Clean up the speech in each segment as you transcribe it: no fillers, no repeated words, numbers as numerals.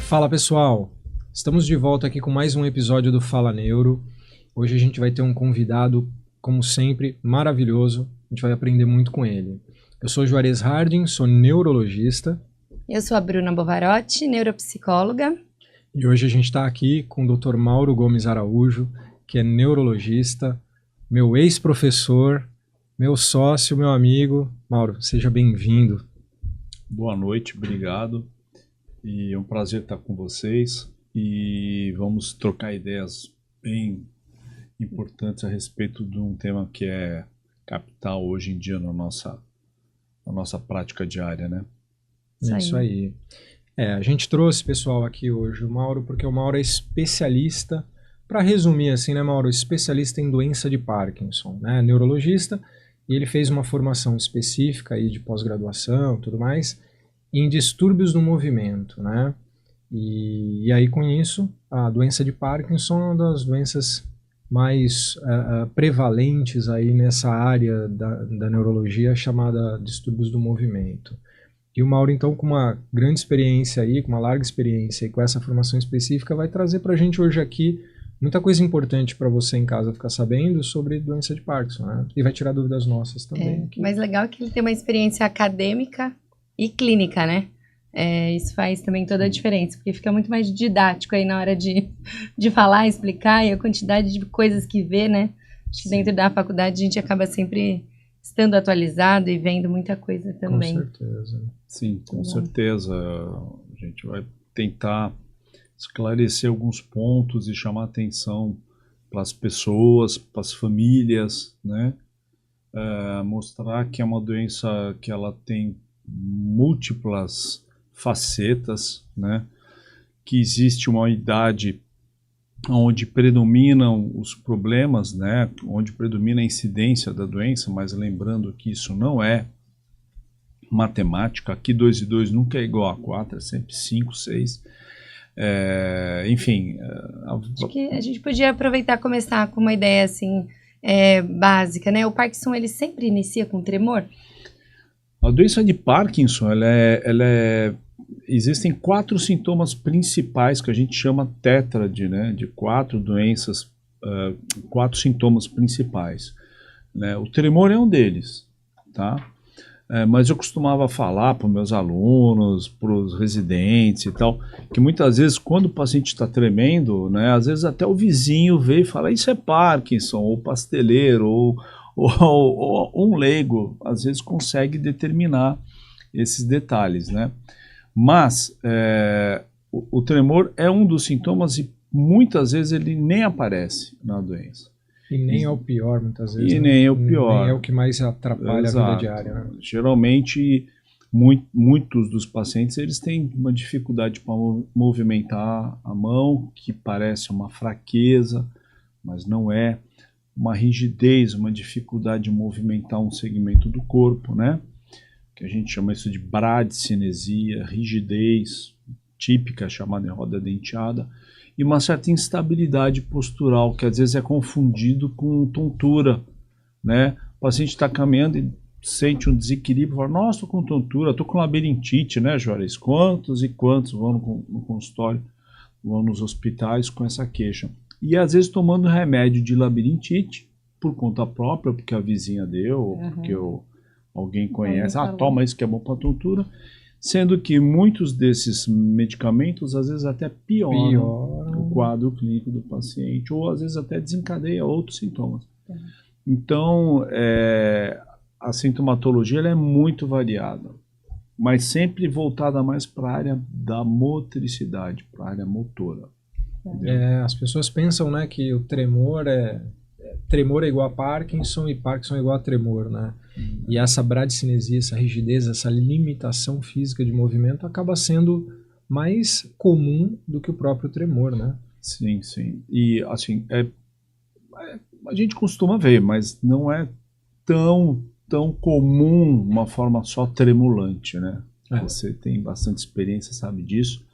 Fala pessoal, estamos de volta aqui com mais um episódio do Fala Neuro. Hoje a gente vai ter um convidado, como sempre, maravilhoso. A gente vai aprender muito com ele. Eu sou Juarez Harding, sou neurologista. Eu sou a Bruna Bovarotti, neuropsicóloga. E hoje a gente está aqui com o Dr. Mauro Gomes Araújo, que é neurologista, meu ex-professor, meu sócio, meu amigo. Mauro, seja bem-vindo. Boa noite, obrigado. E é um prazer estar com vocês. E vamos trocar ideias bem importantes a respeito de um tema que é capital hoje em dia na nossa prática diária, né? Isso aí. A gente trouxe, pessoal, aqui hoje o Mauro, porque o Mauro é especialista, para resumir assim, né, Mauro? Especialista em doença de Parkinson, né? Neurologista, e ele fez uma formação específica aí de pós-graduação e tudo mais, em distúrbios do movimento, né? E aí, com isso, a doença de Parkinson é uma das doenças mais prevalentes aí nessa área da neurologia chamada distúrbios do movimento. E o Mauro, então, com uma grande experiência aí, com uma larga experiência e com essa formação específica, vai trazer para a gente hoje aqui muita coisa importante para você em casa ficar sabendo sobre doença de Parkinson, né? E vai tirar dúvidas nossas também. Mas legal é que ele tem uma experiência acadêmica e clínica, né? Isso faz também toda a diferença, porque fica muito mais didático aí na hora de falar, explicar, e a quantidade de coisas que vê, né? Acho que dentro da faculdade a gente acaba sempre estando atualizado e vendo muita coisa também. Com certeza. Sim, com certeza. A gente vai tentar esclarecer alguns pontos e chamar atenção para as pessoas, para as famílias, né? Mostrar que é uma doença que ela tem múltiplas facetas, né? Que existe uma idade onde predominam os problemas, né? Onde predomina a incidência da doença, mas lembrando que isso não é matemática. Aqui 2 e 2 nunca é igual a 4, é sempre 5, 6. Enfim. Acho que a gente podia aproveitar e começar com uma ideia assim básica, né? O Parkinson, ele sempre inicia com tremor? A doença de Parkinson, existem 4 sintomas principais que a gente chama tétrade, né? De 4 doenças, 4 sintomas principais, né? O tremor é um deles, tá? Mas eu costumava falar para os meus alunos, para os residentes e tal, que muitas vezes quando o paciente está tremendo, né? Às vezes até o vizinho vê e fala, isso é Parkinson, ou pasteleiro, ou um leigo, às vezes consegue determinar esses detalhes, né? Mas o tremor é um dos sintomas e muitas vezes ele nem aparece na doença. E nem é o pior, muitas vezes. E nem é o pior. Nem é o que mais atrapalha a vida diária, né? Geralmente, muitos dos pacientes eles têm uma dificuldade para movimentar a mão, que parece uma fraqueza, mas não é. Uma rigidez, uma dificuldade de movimentar um segmento do corpo, né? Que a gente chama isso de bradicinesia, rigidez típica, chamada em roda denteada, e uma certa instabilidade postural, que às vezes é confundido com tontura, né? O paciente está caminhando e sente um desequilíbrio, fala, nossa, estou com tontura, estou com labirintite, né, Juarez? Quantos e quantos vão no consultório, vão nos hospitais com essa queixa? E às vezes tomando remédio de labirintite por conta própria, porque a vizinha deu, ou porque alguém conhece, toma isso que é bom para tontura, sendo que muitos desses medicamentos às vezes até pioram o quadro clínico do paciente, ou às vezes até desencadeia outros sintomas. Então, a sintomatologia ela é muito variada, mas sempre voltada mais para a área da motricidade, para a área motora. As pessoas pensam, né, que o tremor é igual a Parkinson e Parkinson é igual a tremor, né? E essa bradicinesia, essa rigidez, essa limitação física de movimento acaba sendo mais comum do que o próprio tremor, né? Sim, sim. E assim, a gente costuma ver, mas não é tão comum uma forma só tremulante, né? Você tem bastante experiência, sabe disso.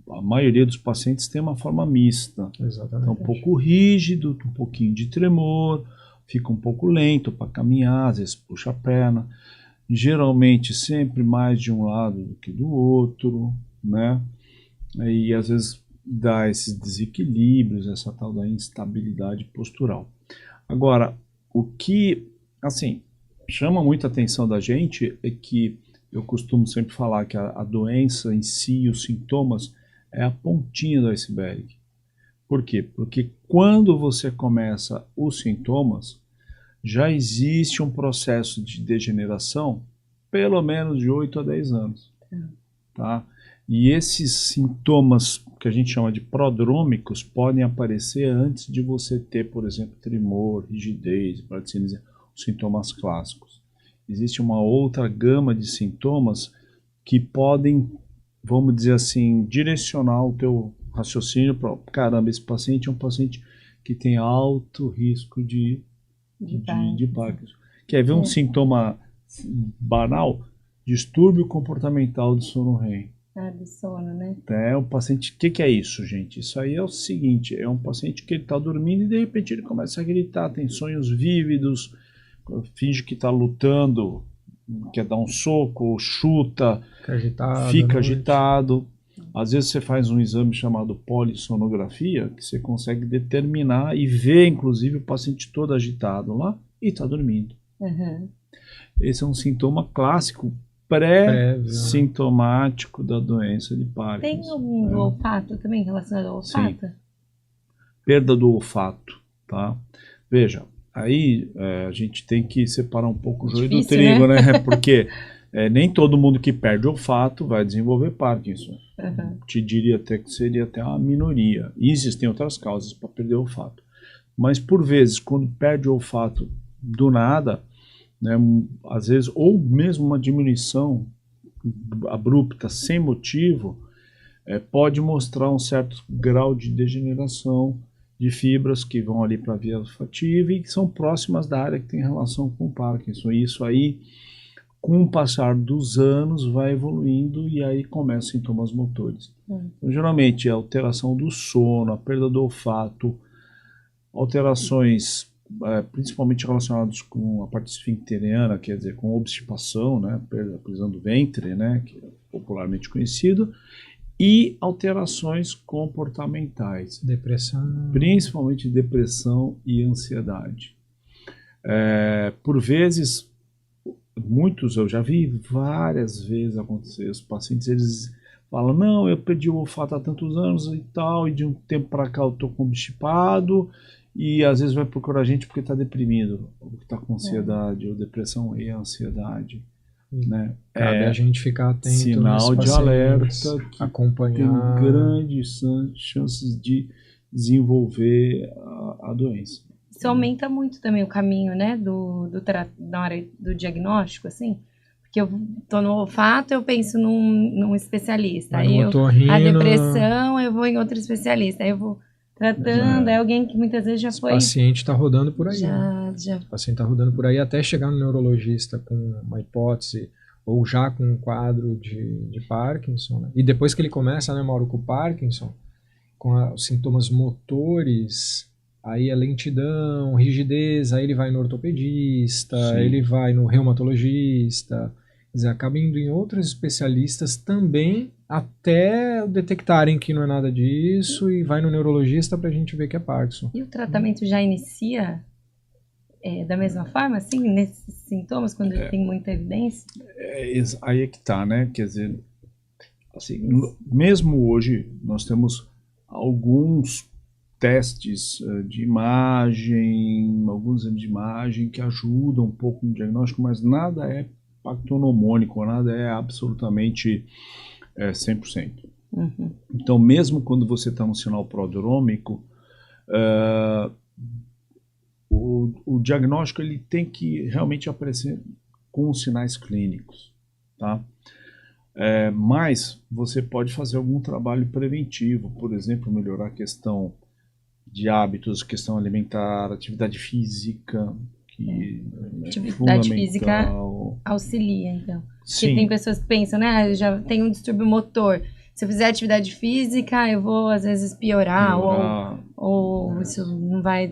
A maioria dos pacientes tem uma forma mista. Exatamente. Então, um pouco rígido, um pouquinho de tremor, fica um pouco lento para caminhar, às vezes puxa a perna. Geralmente sempre mais de um lado do que do outro, né? e às vezes dá esses desequilíbrios, essa tal da instabilidade postural. Agora, o que, assim, chama muita atenção da gente é que eu costumo sempre falar que a doença em si, os sintomas, é a pontinha do iceberg. Por quê? Porque quando você começa os sintomas, já existe um processo de degeneração pelo menos de 8 a 10 anos. Tá? E esses sintomas que a gente chama de prodrômicos podem aparecer antes de você ter, por exemplo, tremor, rigidez, paralisia, os sintomas clássicos. Existe uma outra gama de sintomas que podem, vamos dizer assim, direcionar o teu raciocínio para, caramba, esse paciente é um paciente que tem alto risco de Parkinson. Quer ver um sintoma banal? Distúrbio comportamental do sono REM. Do sono, né? O paciente, o que é isso, gente? Isso aí é o seguinte, é um paciente que ele está dormindo e de repente ele começa a gritar, tem sonhos vívidos, finge que está lutando, quer dar um soco, chuta, fica agitado. Às vezes você faz um exame chamado polissonografia, que você consegue determinar e ver, inclusive, o paciente todo agitado lá e está dormindo. Uhum. Esse é um sintoma clássico pré-sintomático da doença de Parkinson. Tem algum do olfato também relacionado ao olfato? Sim. Perda do olfato, tá? Veja, aí a gente tem que separar um pouco o joio do trigo, né? Porque nem todo mundo que perde o olfato vai desenvolver Parkinson. Uhum. Te diria até que seria até uma minoria. E existem outras causas para perder o olfato. Mas por vezes, quando perde o olfato do nada, né, às vezes, ou mesmo uma diminuição abrupta, sem motivo, pode mostrar um certo grau de degeneração de fibras que vão ali para a via olfativa e que são próximas da área que tem relação com o Parkinson. E isso aí, com o passar dos anos, vai evoluindo e aí começam sintomas motores. Então, geralmente, a alteração do sono, a perda do olfato, alterações principalmente relacionadas com a parte esfincteriana, quer dizer, com obstipação, né, prisão do ventre, né, que é popularmente conhecido, e alterações comportamentais. Depressão. Principalmente depressão e ansiedade. Por vezes, eu já vi várias vezes acontecer, os pacientes, eles falam, não, eu perdi o olfato há tantos anos e tal, e de um tempo para cá eu estou constipado, e às vezes vai procurar a gente porque está deprimido, ou porque está com ansiedade, ou depressão e ansiedade. Né? Cabe a gente ficar atento. Sinal de alerta que acompanhar. Tem grandes chances de desenvolver a doença. Isso aumenta muito também o caminho, né, na hora do diagnóstico, assim. Porque eu tô no olfato, eu penso num especialista. Aí a depressão, eu vou em outro especialista. Aí eu vou tratando, é alguém que muitas vezes já foi... O paciente está rodando por aí. Já. O paciente está rodando por aí até chegar no neurologista com uma hipótese ou já com um quadro de Parkinson. Né? E depois que ele começa, né, Mauro, com o Parkinson, com os sintomas motores, aí é lentidão, rigidez, aí ele vai no ortopedista, ele vai no reumatologista, quer dizer, acaba indo em outros especialistas também até detectarem que não é nada disso e vai no neurologista pra gente ver que é Parkinson. E o tratamento já inicia da mesma forma, assim, nesses sintomas, quando tem muita evidência? Aí é que tá, né? Quer dizer, assim, mesmo hoje nós temos alguns testes de imagem, alguns exames de imagem que ajudam um pouco no diagnóstico, mas nada é pactonomônico, nada é absolutamente 100%. Uhum. Então, mesmo quando você está no sinal prodrômico, o diagnóstico ele tem que realmente aparecer com os sinais clínicos, tá? Mas você pode fazer algum trabalho preventivo, por exemplo, melhorar a questão de hábitos, questão alimentar, atividade física, que atividade física auxilia, então. Sim. Porque tem pessoas que pensam, né, já tem um distúrbio motor, se eu fizer atividade física, eu vou às vezes piorar. Ou isso não vai,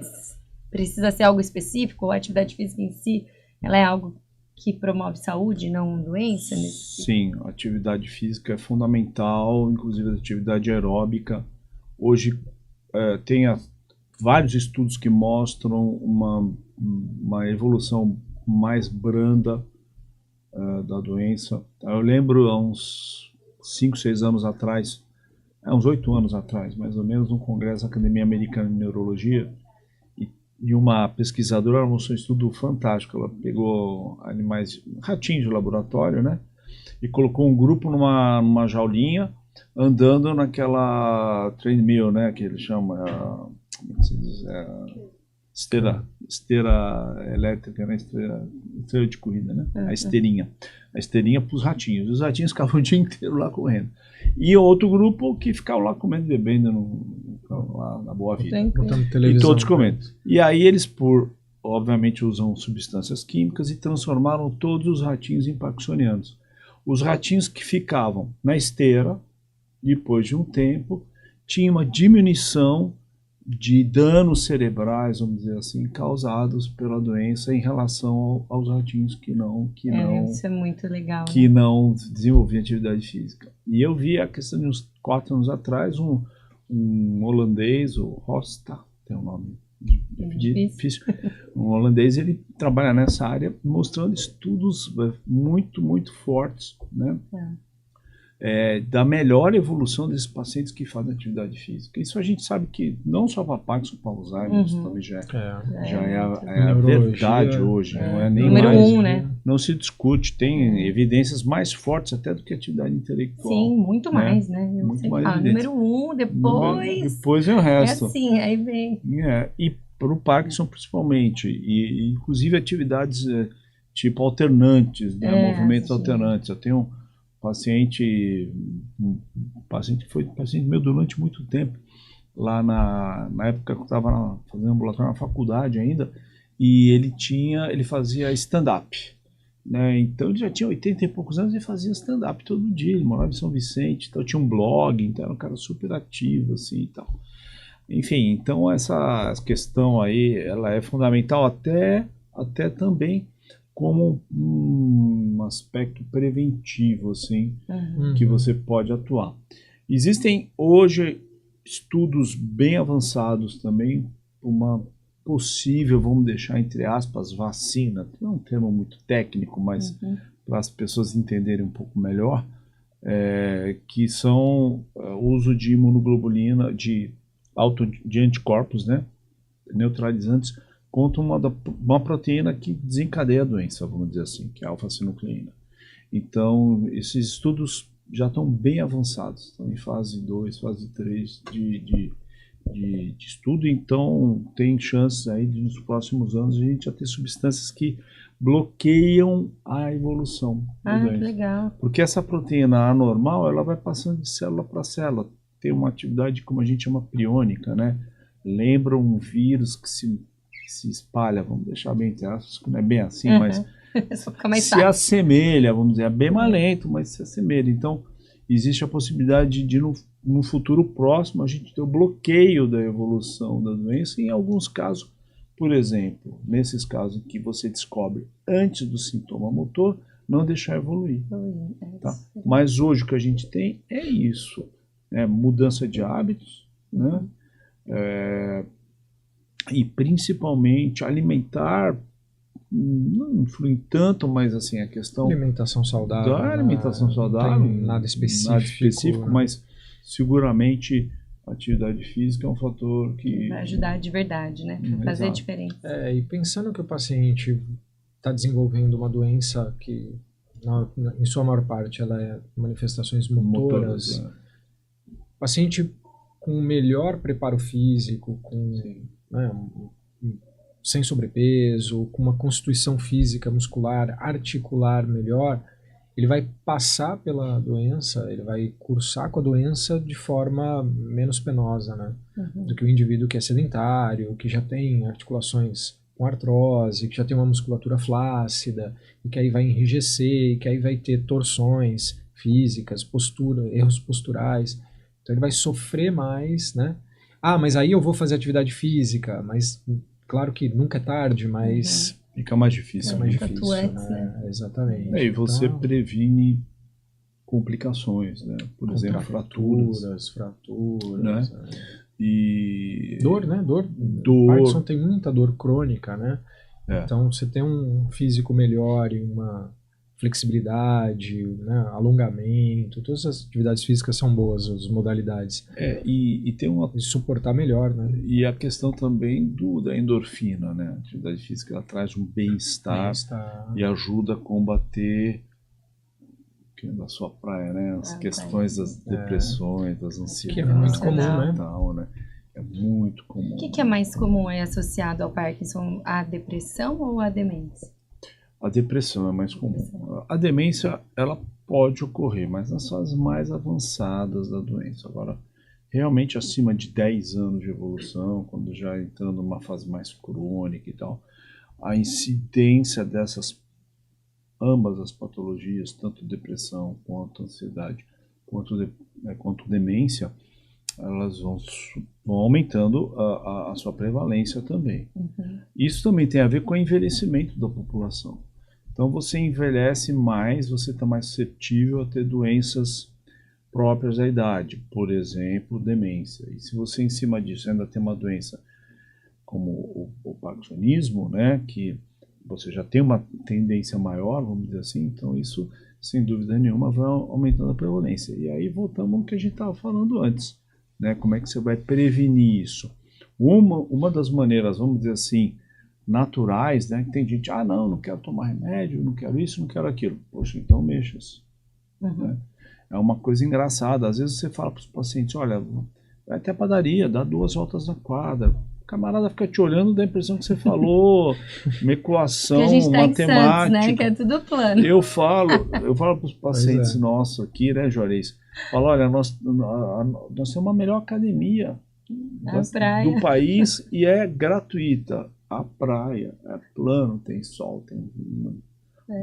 precisa ser algo específico, ou a atividade física em si, ela é algo que promove saúde, não doença? Sim, a atividade física é fundamental, inclusive a atividade aeróbica. Hoje tem vários estudos que mostram uma evolução mais branda da doença. Eu lembro há uns 5, 6 anos atrás, uns 8 anos atrás, mais ou menos, num congresso da Academia Americana de Neurologia, e uma pesquisadora mostrou um estudo fantástico. Ela pegou animais, ratinhos de laboratório, né? E colocou um grupo numa jaulinha, andando naquela treadmill, né? Que ele chama, como se diz, esteira elétrica, né? Esteira de corrida, né? A esteirinha para os ratinhos. Os ratinhos ficavam o dia inteiro lá correndo. E outro grupo que ficava lá comendo e bebendo lá na boa vida. E todos comendo. E aí eles, obviamente, usam substâncias químicas e transformaram todos os ratinhos em parkinsonianos. Os ratinhos que ficavam na esteira, depois de um tempo, tinha uma diminuição de danos cerebrais, vamos dizer assim, causados pela doença em relação aos ratinhos que não isso é muito legal, que não desenvolviam atividade física. E eu vi a questão de uns 4 anos atrás, um holandês, o Rosta, tem um nome difícil, um holandês, ele trabalha nessa área mostrando estudos muito, muito fortes, né? Da melhor evolução desses pacientes que fazem atividade física. Isso a gente sabe que não só para Parkinson, para Alzheimer, isso também já é a verdade hoje. Não é nem número mais, 1, né? Não se discute, tem evidências mais fortes até do que a atividade intelectual. Sim, muito mais, né? Eu muito sempre mais falo, evidência. número 1, depois vem o resto. É assim, aí vem. E para o Parkinson principalmente, e inclusive atividades tipo alternantes, né? Movimentos alternantes. Eu tenho um paciente que foi paciente meu durante muito tempo, lá na época que eu estava fazendo ambulatório na faculdade ainda, e ele fazia stand-up, né? Então ele já tinha 80 e poucos anos e fazia stand-up todo dia. Ele morava em São Vicente, então tinha um blog, então era um cara super ativo assim e tal. Enfim, então essa questão aí, ela é fundamental até também como um aspecto preventivo, assim, que você pode atuar. Existem hoje estudos bem avançados também, uma possível, vamos deixar entre aspas, vacina, não é um termo muito técnico, mas para as pessoas entenderem um pouco melhor, que são o uso de imunoglobulina, de anticorpos, né, neutralizantes, contra uma proteína que desencadeia a doença, vamos dizer assim, que é a alfa-sinucleína. Então, esses estudos já estão bem avançados, estão em fase 2, fase 3 de estudo, então tem chances aí de nos próximos anos a gente já ter substâncias que bloqueiam a evolução da doença. Que legal. Porque essa proteína anormal, ela vai passando de célula para célula, tem uma atividade como a gente chama priônica, né? Lembra um vírus que se espalha, vamos deixar bem entre aspas, que não é bem assim, mas se assemelha, vamos dizer, é bem mais lento, mas se assemelha. Então, existe a possibilidade de no futuro próximo a gente ter o bloqueio da evolução da doença, em alguns casos, por exemplo, nesses casos que você descobre antes do sintoma motor, não deixar evoluir. Tá? Mas hoje o que a gente tem é isso, mudança de hábitos, né? E principalmente alimentar, não influi tanto, mas assim, a questão alimentação saudável, da alimentação saudável, não tem nada específico, mas seguramente a atividade física é um fator que vai ajudar de verdade, né? Fazer a diferença. E pensando que o paciente está desenvolvendo uma doença que, em sua maior parte, ela é manifestações motoras, o paciente com melhor preparo físico, sem sobrepeso, com uma constituição física, muscular, articular melhor, ele vai passar pela doença, ele vai cursar com a doença de forma menos penosa, né? Do que o indivíduo que é sedentário, que já tem articulações com artrose, que já tem uma musculatura flácida, e que aí vai enrijecer, e que aí vai ter torções físicas, erros posturais. Então ele vai sofrer mais, né? Mas aí eu vou fazer atividade física, mas claro que nunca é tarde, mas Fica mais difícil. Isso é mais Muito difícil, atuantes, né? Exatamente. E você Então, previne complicações, né? Por exemplo, fraturas. fraturas. Né? E Dor, né? Dor. Dor. Parkinson tem muita dor crônica, né? É. Então, você tem um físico melhor e uma flexibilidade, né? Alongamento, todas as atividades físicas são boas, as modalidades. E tem uma E suportar melhor, né? e a questão também da endorfina, né? A atividade física ela traz um bem-estar Está... e ajuda a combater que é da sua praia, né? As questões das depressões, das ansiedades, Que é muito comum, né? tal, né? É muito comum. O que é mais comum associado ao Parkinson? A depressão ou a demência? A depressão é mais comum. A demência, ela pode ocorrer, mas nas fases mais avançadas da doença. Agora, realmente acima de 10 anos de evolução, quando já entrando numa fase mais crônica e tal, a incidência dessas ambas as patologias, tanto depressão quanto ansiedade, quanto demência, elas vão aumentando a sua prevalência também. Uhum. Isso também tem a ver com o envelhecimento da população. Então você envelhece mais, você está mais suscetível a ter doenças próprias da idade, por exemplo, demência. E se você em cima disso ainda tem uma doença como o parkinsonismo, né, que você já tem uma tendência maior, vamos dizer assim, então isso, sem dúvida nenhuma, vai aumentando a prevalência. E aí voltamos ao que a gente estava falando antes, né, como é que você vai prevenir isso? Uma das maneiras, vamos dizer assim, naturais, né, que tem gente, não quero tomar remédio, não quero isso, não quero aquilo. Poxa, então mexa-se. Uhum. Né? É uma coisa engraçada, às vezes você fala para os pacientes, olha, vai até a padaria, dá 2 voltas na quadra. O camarada fica te olhando, dá a impressão que você falou uma equação Porque a gente tá matemática. em Santos, né? Que é tudo plano. Eu falo para os pacientes é. nossos aqui, né, Juarez? Falo, olha, nós temos a melhor academia do país e é gratuita. A praia é plano, tem sol, tem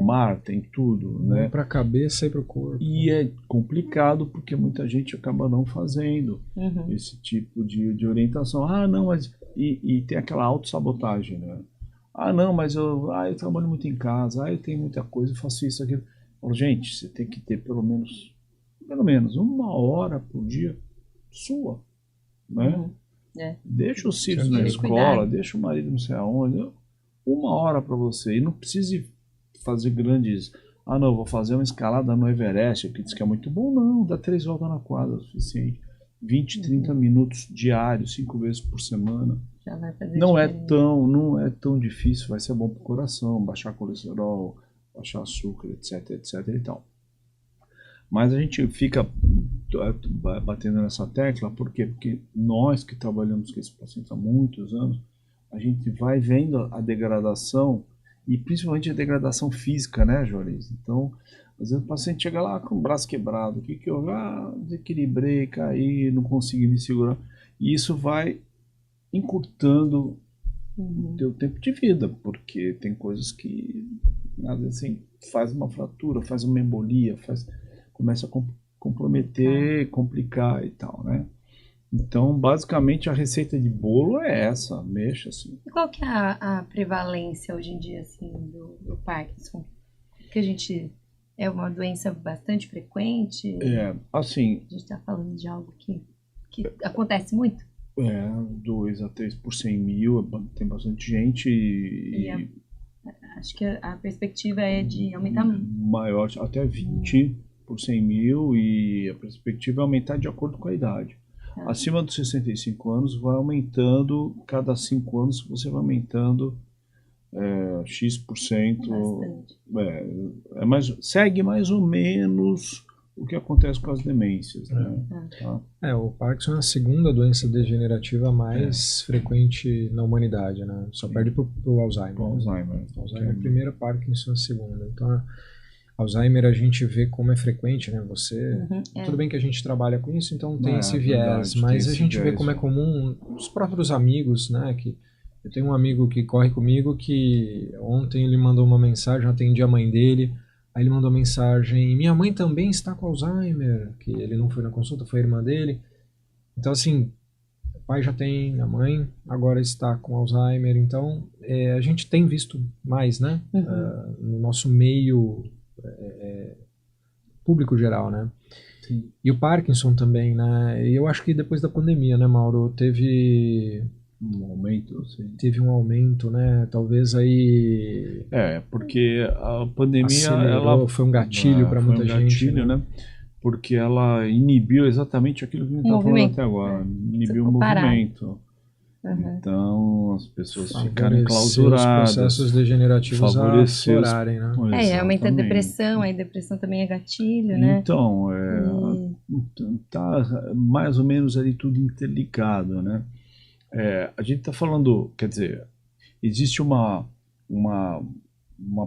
mar, tem tudo, né? Para a cabeça e para o corpo. E é complicado porque muita gente acaba não fazendo esse tipo de orientação. Não, mas... E tem aquela autossabotagem, né? Não, mas eu trabalho muito em casa, eu tenho muita coisa, eu faço isso, aquilo. Falo, gente, você tem que ter pelo menos 1 hora por dia sua, né? Deixa os filhos na escola, deixa o marido não sei aonde, 1 hora para você. E não precise fazer grandes... não, vou fazer uma escalada no Everest, que diz que é muito bom. Não, dá 3 voltas na quadra, é o suficiente. 20, 30 minutos diários, 5 vezes por semana. Já vai fazer não é tão difícil, vai ser bom para o coração, baixar colesterol, baixar açúcar, etc, etc e tal. Mas a gente fica batendo nessa tecla, por quê? Porque nós que trabalhamos com esse paciente há muitos anos, a gente vai vendo a degradação, e principalmente a degradação física, né, Juarez? Então, às vezes o paciente chega lá com o braço quebrado, o que eu desequilibrei, caí, não consegui me segurar, e isso vai encurtando o teu tempo de vida, porque tem coisas que, às vezes, assim, faz uma fratura, faz uma embolia, começa a comprometer, complicar e tal, né? Então, basicamente, a receita de bolo é essa, mexa assim. E qual que é a prevalência hoje em dia, assim, do Parkinson? Que a gente... É uma doença bastante frequente? Assim... A gente está falando de algo que acontece muito? 2 a 3 por 100 mil, tem bastante gente acho que a perspectiva é de aumentar muito. Maior, até 20 por 100 mil, e a perspectiva é aumentar de acordo com a idade. Acima dos 65 anos vai aumentando, cada 5 anos você vai aumentando X%. Segue mais ou menos o que acontece com as demências. Né? O Parkinson é a segunda doença degenerativa mais frequente na humanidade, né? Só perde pro Alzheimer. Alzheimer é a primeira, Parkinson a segunda. Então, Alzheimer a gente vê como é frequente, né? Tudo bem que a gente trabalha com isso, então tem esse viés, mas a gente vê como é comum os próprios amigos, né? Que eu tenho um amigo que corre comigo que ontem ele mandou uma mensagem, eu atendi a mãe dele. Aí ele mandou mensagem, minha mãe também está com Alzheimer, que ele não foi na consulta, foi a irmã dele. Então, assim, O pai já tem, a mãe agora está com Alzheimer, então a gente tem visto mais, né? No nosso meio público geral, né? Sim. E o Parkinson também, né? E eu acho que depois da pandemia, né, Mauro, teve Um aumento, sim. teve um aumento, né? Talvez aí Porque a pandemia acelerou, foi um gatilho para muita gente, gatilho, né? Porque ela inibiu exatamente aquilo que a gente estava falando até agora, inibiu o movimento. Então as pessoas ficaram enclausuradas, os processos degenerativos a aflorarem, né? Aumenta a depressão, aí depressão também é gatilho, né? Então, tá mais ou menos ali tudo interligado, né? A gente está falando, quer dizer, existe uma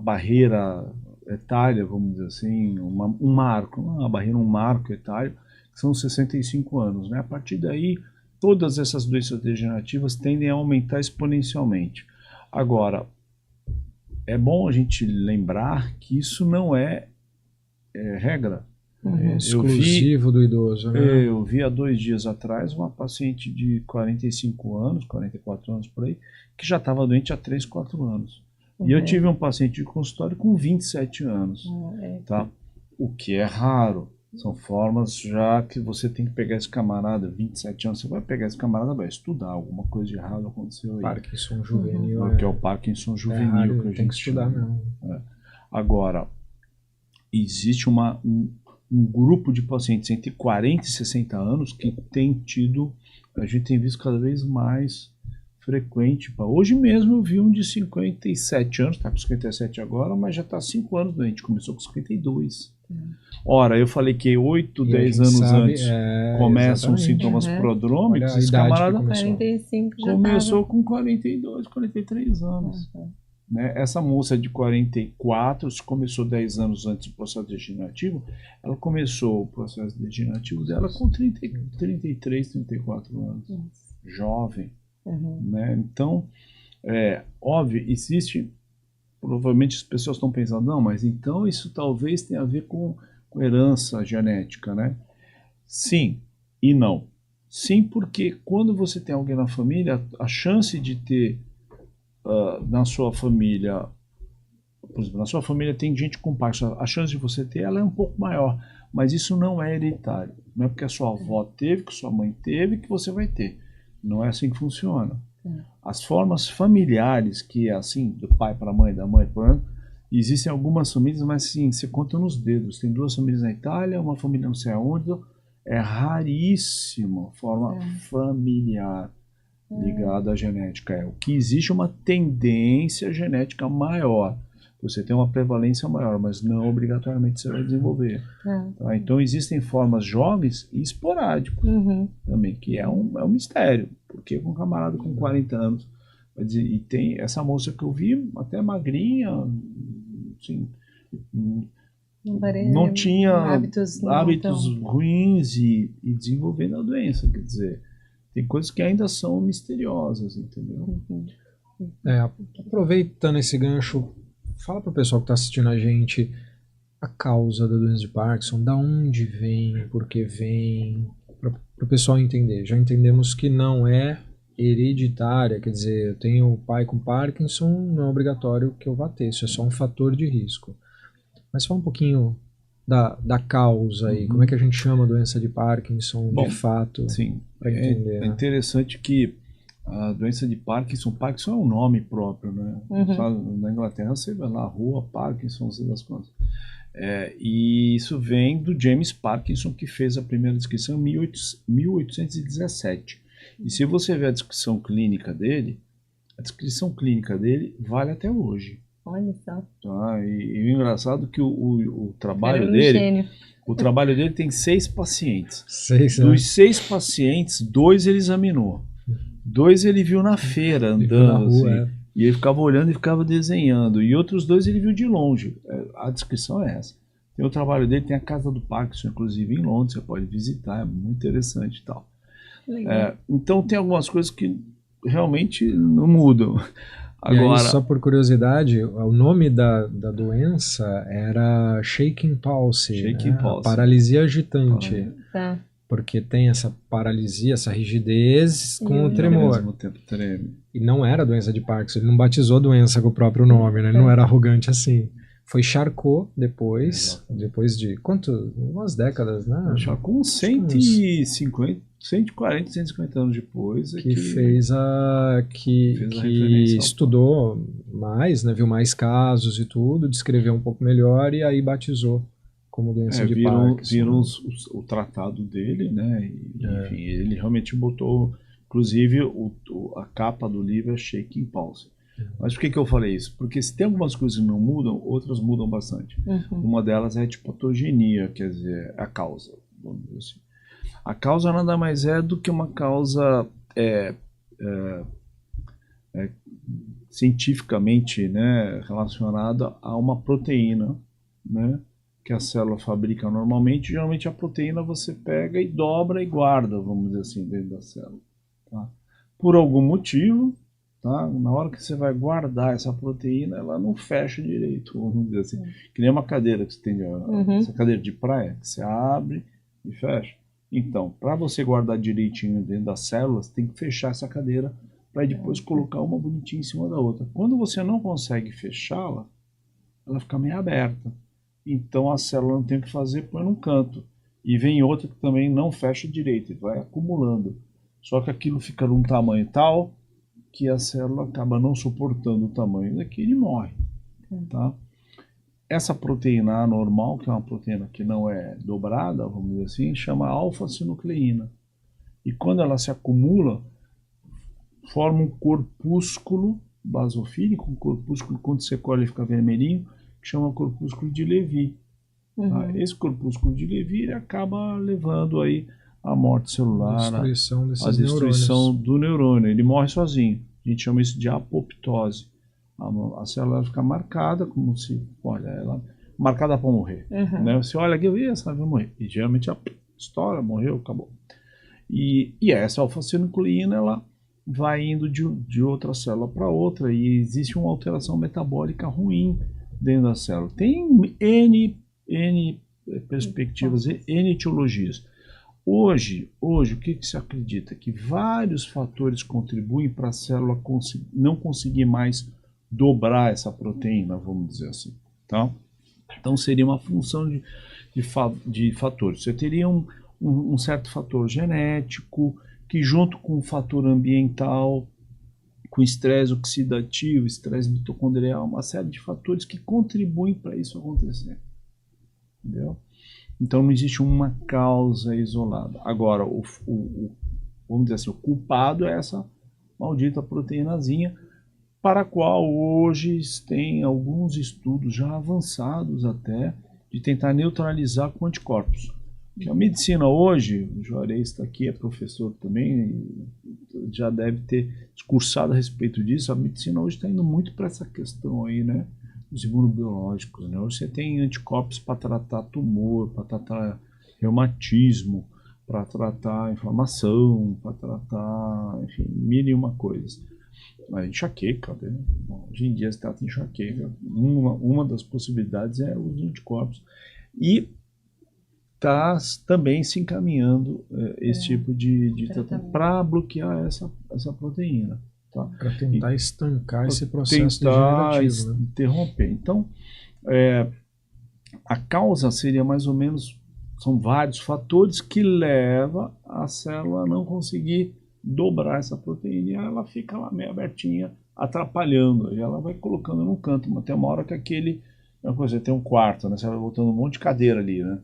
barreira etária, vamos dizer assim, um marco, uma barreira, um marco etário, que são 65 anos, né? A partir daí, todas essas doenças degenerativas tendem a aumentar exponencialmente. Agora, é bom a gente lembrar que isso não é regra. Exclusivo do idoso, né? Eu vi há 2 dias atrás uma paciente de 45 anos, 44 anos por aí, que já estava doente há 3, 4 anos. E eu tive um paciente de consultório com 27 anos, tá? O que é raro. São formas já que você tem que pegar esse camarada, 27 anos, você vai pegar esse camarada, vai estudar, alguma coisa de errado aconteceu aí. Parkinson juvenil. Que é o Parkinson juvenil que a gente tem que estudar chama. mesmo. Agora, existe um grupo de pacientes entre 40 e 60 anos que tem tido, a gente tem visto cada vez mais frequente. Hoje mesmo eu vi um de 57 anos, está com 57 agora, mas já está há 5 anos doente, começou com 52. Ora, eu falei que 8, 10 anos antes começam os sintomas prodrômicos, esse camarada 45 já começou com 42, 43 anos. Né? Essa moça de 44, se começou 10 anos antes do processo degenerativo, ela começou o processo degenerativo dela com 33, 34 anos. Jovem. Né? Então, óbvio, existe... Provavelmente as pessoas estão pensando, não, mas então isso talvez tenha a ver com herança genética, né? Sim e não. Sim, porque quando você tem alguém na família, a chance de ter na sua família, por exemplo, na sua família tem gente com Parkinson, a chance de você ter ela é um pouco maior, mas isso não é hereditário. Não é porque a sua avó teve, que sua mãe teve, que você vai ter. Não é assim que funciona. As formas familiares, que é assim, do pai para a mãe, da mãe para o existem algumas famílias, mas sim, você conta nos dedos. Tem 2 famílias na Itália, uma família não sei aonde, é raríssima forma familiar ligada à genética. O que existe uma tendência genética maior. Você tem uma prevalência maior, mas não obrigatoriamente você vai desenvolver. Tá? Então existem formas jovens e esporádicas também, que é um mistério. Porque com um camarada com 40 anos, e tem essa moça que eu vi, até magrinha, assim, não tinha hábitos ruins e desenvolvendo a doença, quer dizer, tem coisas que ainda são misteriosas, entendeu? Aproveitando esse gancho, fala para o pessoal que está assistindo a gente a causa da doença de Parkinson, da onde vem, por que vem, para o pessoal entender. Já entendemos que não é hereditária, quer dizer, eu tenho pai com Parkinson, não é obrigatório que eu vá ter, isso é só um fator de risco. Mas fala um pouquinho da causa aí, como é que a gente chama a doença de Parkinson, de fato, para entender. É interessante que a doença de Parkinson é um nome próprio, né? Na Inglaterra você vai lá, rua Parkinson, sei das coisas. E isso vem do James Parkinson, que fez a primeira descrição em 1817. E se você ver a descrição clínica dele vale até hoje. Olha só. Tá? E o engraçado é que o trabalho dele... O trabalho dele tem 6 pacientes. 6, Dos 6 pacientes, 2 ele examinou. 2 ele viu na feira, andando, rua, assim, e ele ficava olhando e ficava desenhando. E outros 2 ele viu de longe. A descrição é essa. Tem o trabalho dele, tem a casa do Parkinson, inclusive em Londres, você pode visitar, é muito interessante e tal. Então tem algumas coisas que realmente não mudam. Agora, aí, só por curiosidade, o nome da doença era shaking palsy, Palsy. paralisia agitante. porque tem essa paralisia, essa rigidez com o E ao tremor. mesmo tempo treme. E não era doença de Parkinson, ele não batizou a doença com o próprio nome, né? Ele não era arrogante assim. Foi Charcot depois de umas décadas, né? Já com 150, 140, 150 anos depois é que fez a que estudou mais, né? Viu mais casos e tudo, descreveu um pouco melhor e aí batizou como doença de Parkinson. Viram o tratado dele, né? Enfim, ele realmente botou, inclusive a capa do livro é Shaking Pulse. Mas por que eu falei isso? Porque se tem algumas coisas que não mudam, outras mudam bastante. Uma delas é a etipatogenia, quer dizer, a causa, vamos dizer assim. A causa nada mais é do que uma causa cientificamente, né, relacionada a uma proteína, né, que a célula fabrica normalmente. Geralmente a proteína você pega e dobra e guarda, vamos dizer assim, dentro da célula. Tá? Por algum motivo, tá? Na hora que você vai guardar essa proteína, ela não fecha direito, vamos dizer assim. Que nem uma cadeira que você tem, essa cadeira de praia, que você abre e fecha. Então, para você guardar direitinho dentro das células, tem que fechar essa cadeira para depois colocar uma bonitinha em cima da outra. Quando você não consegue fechá-la, ela fica meio aberta. Então a célula não tem o que fazer, põe num canto. E vem outra que também não fecha direito, e vai acumulando. Só que aquilo fica num tamanho tal que a célula acaba não suportando o tamanho daquilo e morre. Tá? Essa proteína anormal, que é uma proteína que não é dobrada, vamos dizer assim, chama alfa-sinucleína. E quando ela se acumula, forma um corpúsculo basofílico, um corpúsculo, quando você colhe ele fica vermelhinho, que chama corpúsculo de Levy. Tá? Esse corpúsculo de Levy ele acaba levando aí a morte celular, a destruição do neurônio. Ele morre sozinho. A gente chama isso de apoptose. A célula fica marcada como se, olha, ela marcada para morrer. Né? Você olha aqui, essa vai morrer. E geralmente a estoura, morreu, acabou. E essa alfa-sinucleína, ela vai indo de outra célula para outra e existe uma alteração metabólica ruim dentro da célula. Tem N perspectivas, N etiologias. Hoje, o que se acredita? Que vários fatores contribuem para a célula não conseguir mais dobrar essa proteína, vamos dizer assim. Tá? Então seria uma função de fatores. Você teria um certo fator genético, que junto com o fator ambiental, com estresse oxidativo, estresse mitocondrial, uma série de fatores que contribuem para isso acontecer. Entendeu? Então não existe uma causa isolada. Agora, vamos dizer assim, o culpado é essa maldita proteínazinha, para a qual hoje tem alguns estudos já avançados até de tentar neutralizar com anticorpos. Que a medicina hoje, o Juarez está aqui, é professor também, já deve ter discursado a respeito disso. A medicina hoje está indo muito para essa questão aí, né? Os imunobiológicos, né? Hoje você tem anticorpos para tratar tumor, para tratar reumatismo, para tratar inflamação, para tratar, enfim, mil e uma coisas. A enxaqueca, né? Bom, hoje em dia se trata de enxaqueca. Uma das possibilidades é os anticorpos. E está também se encaminhando esse tipo de tratamento para bloquear essa proteína. Tá? Para tentar estancar esse processo degenerativo, né? Interromper. Então, a causa seria mais ou menos, são vários fatores que levam a célula a não conseguir dobrar essa proteína e ela fica lá meio abertinha, atrapalhando. E ela vai colocando num canto, mas tem uma hora que tem um quarto, né? Você vai botando um monte de cadeira ali, né?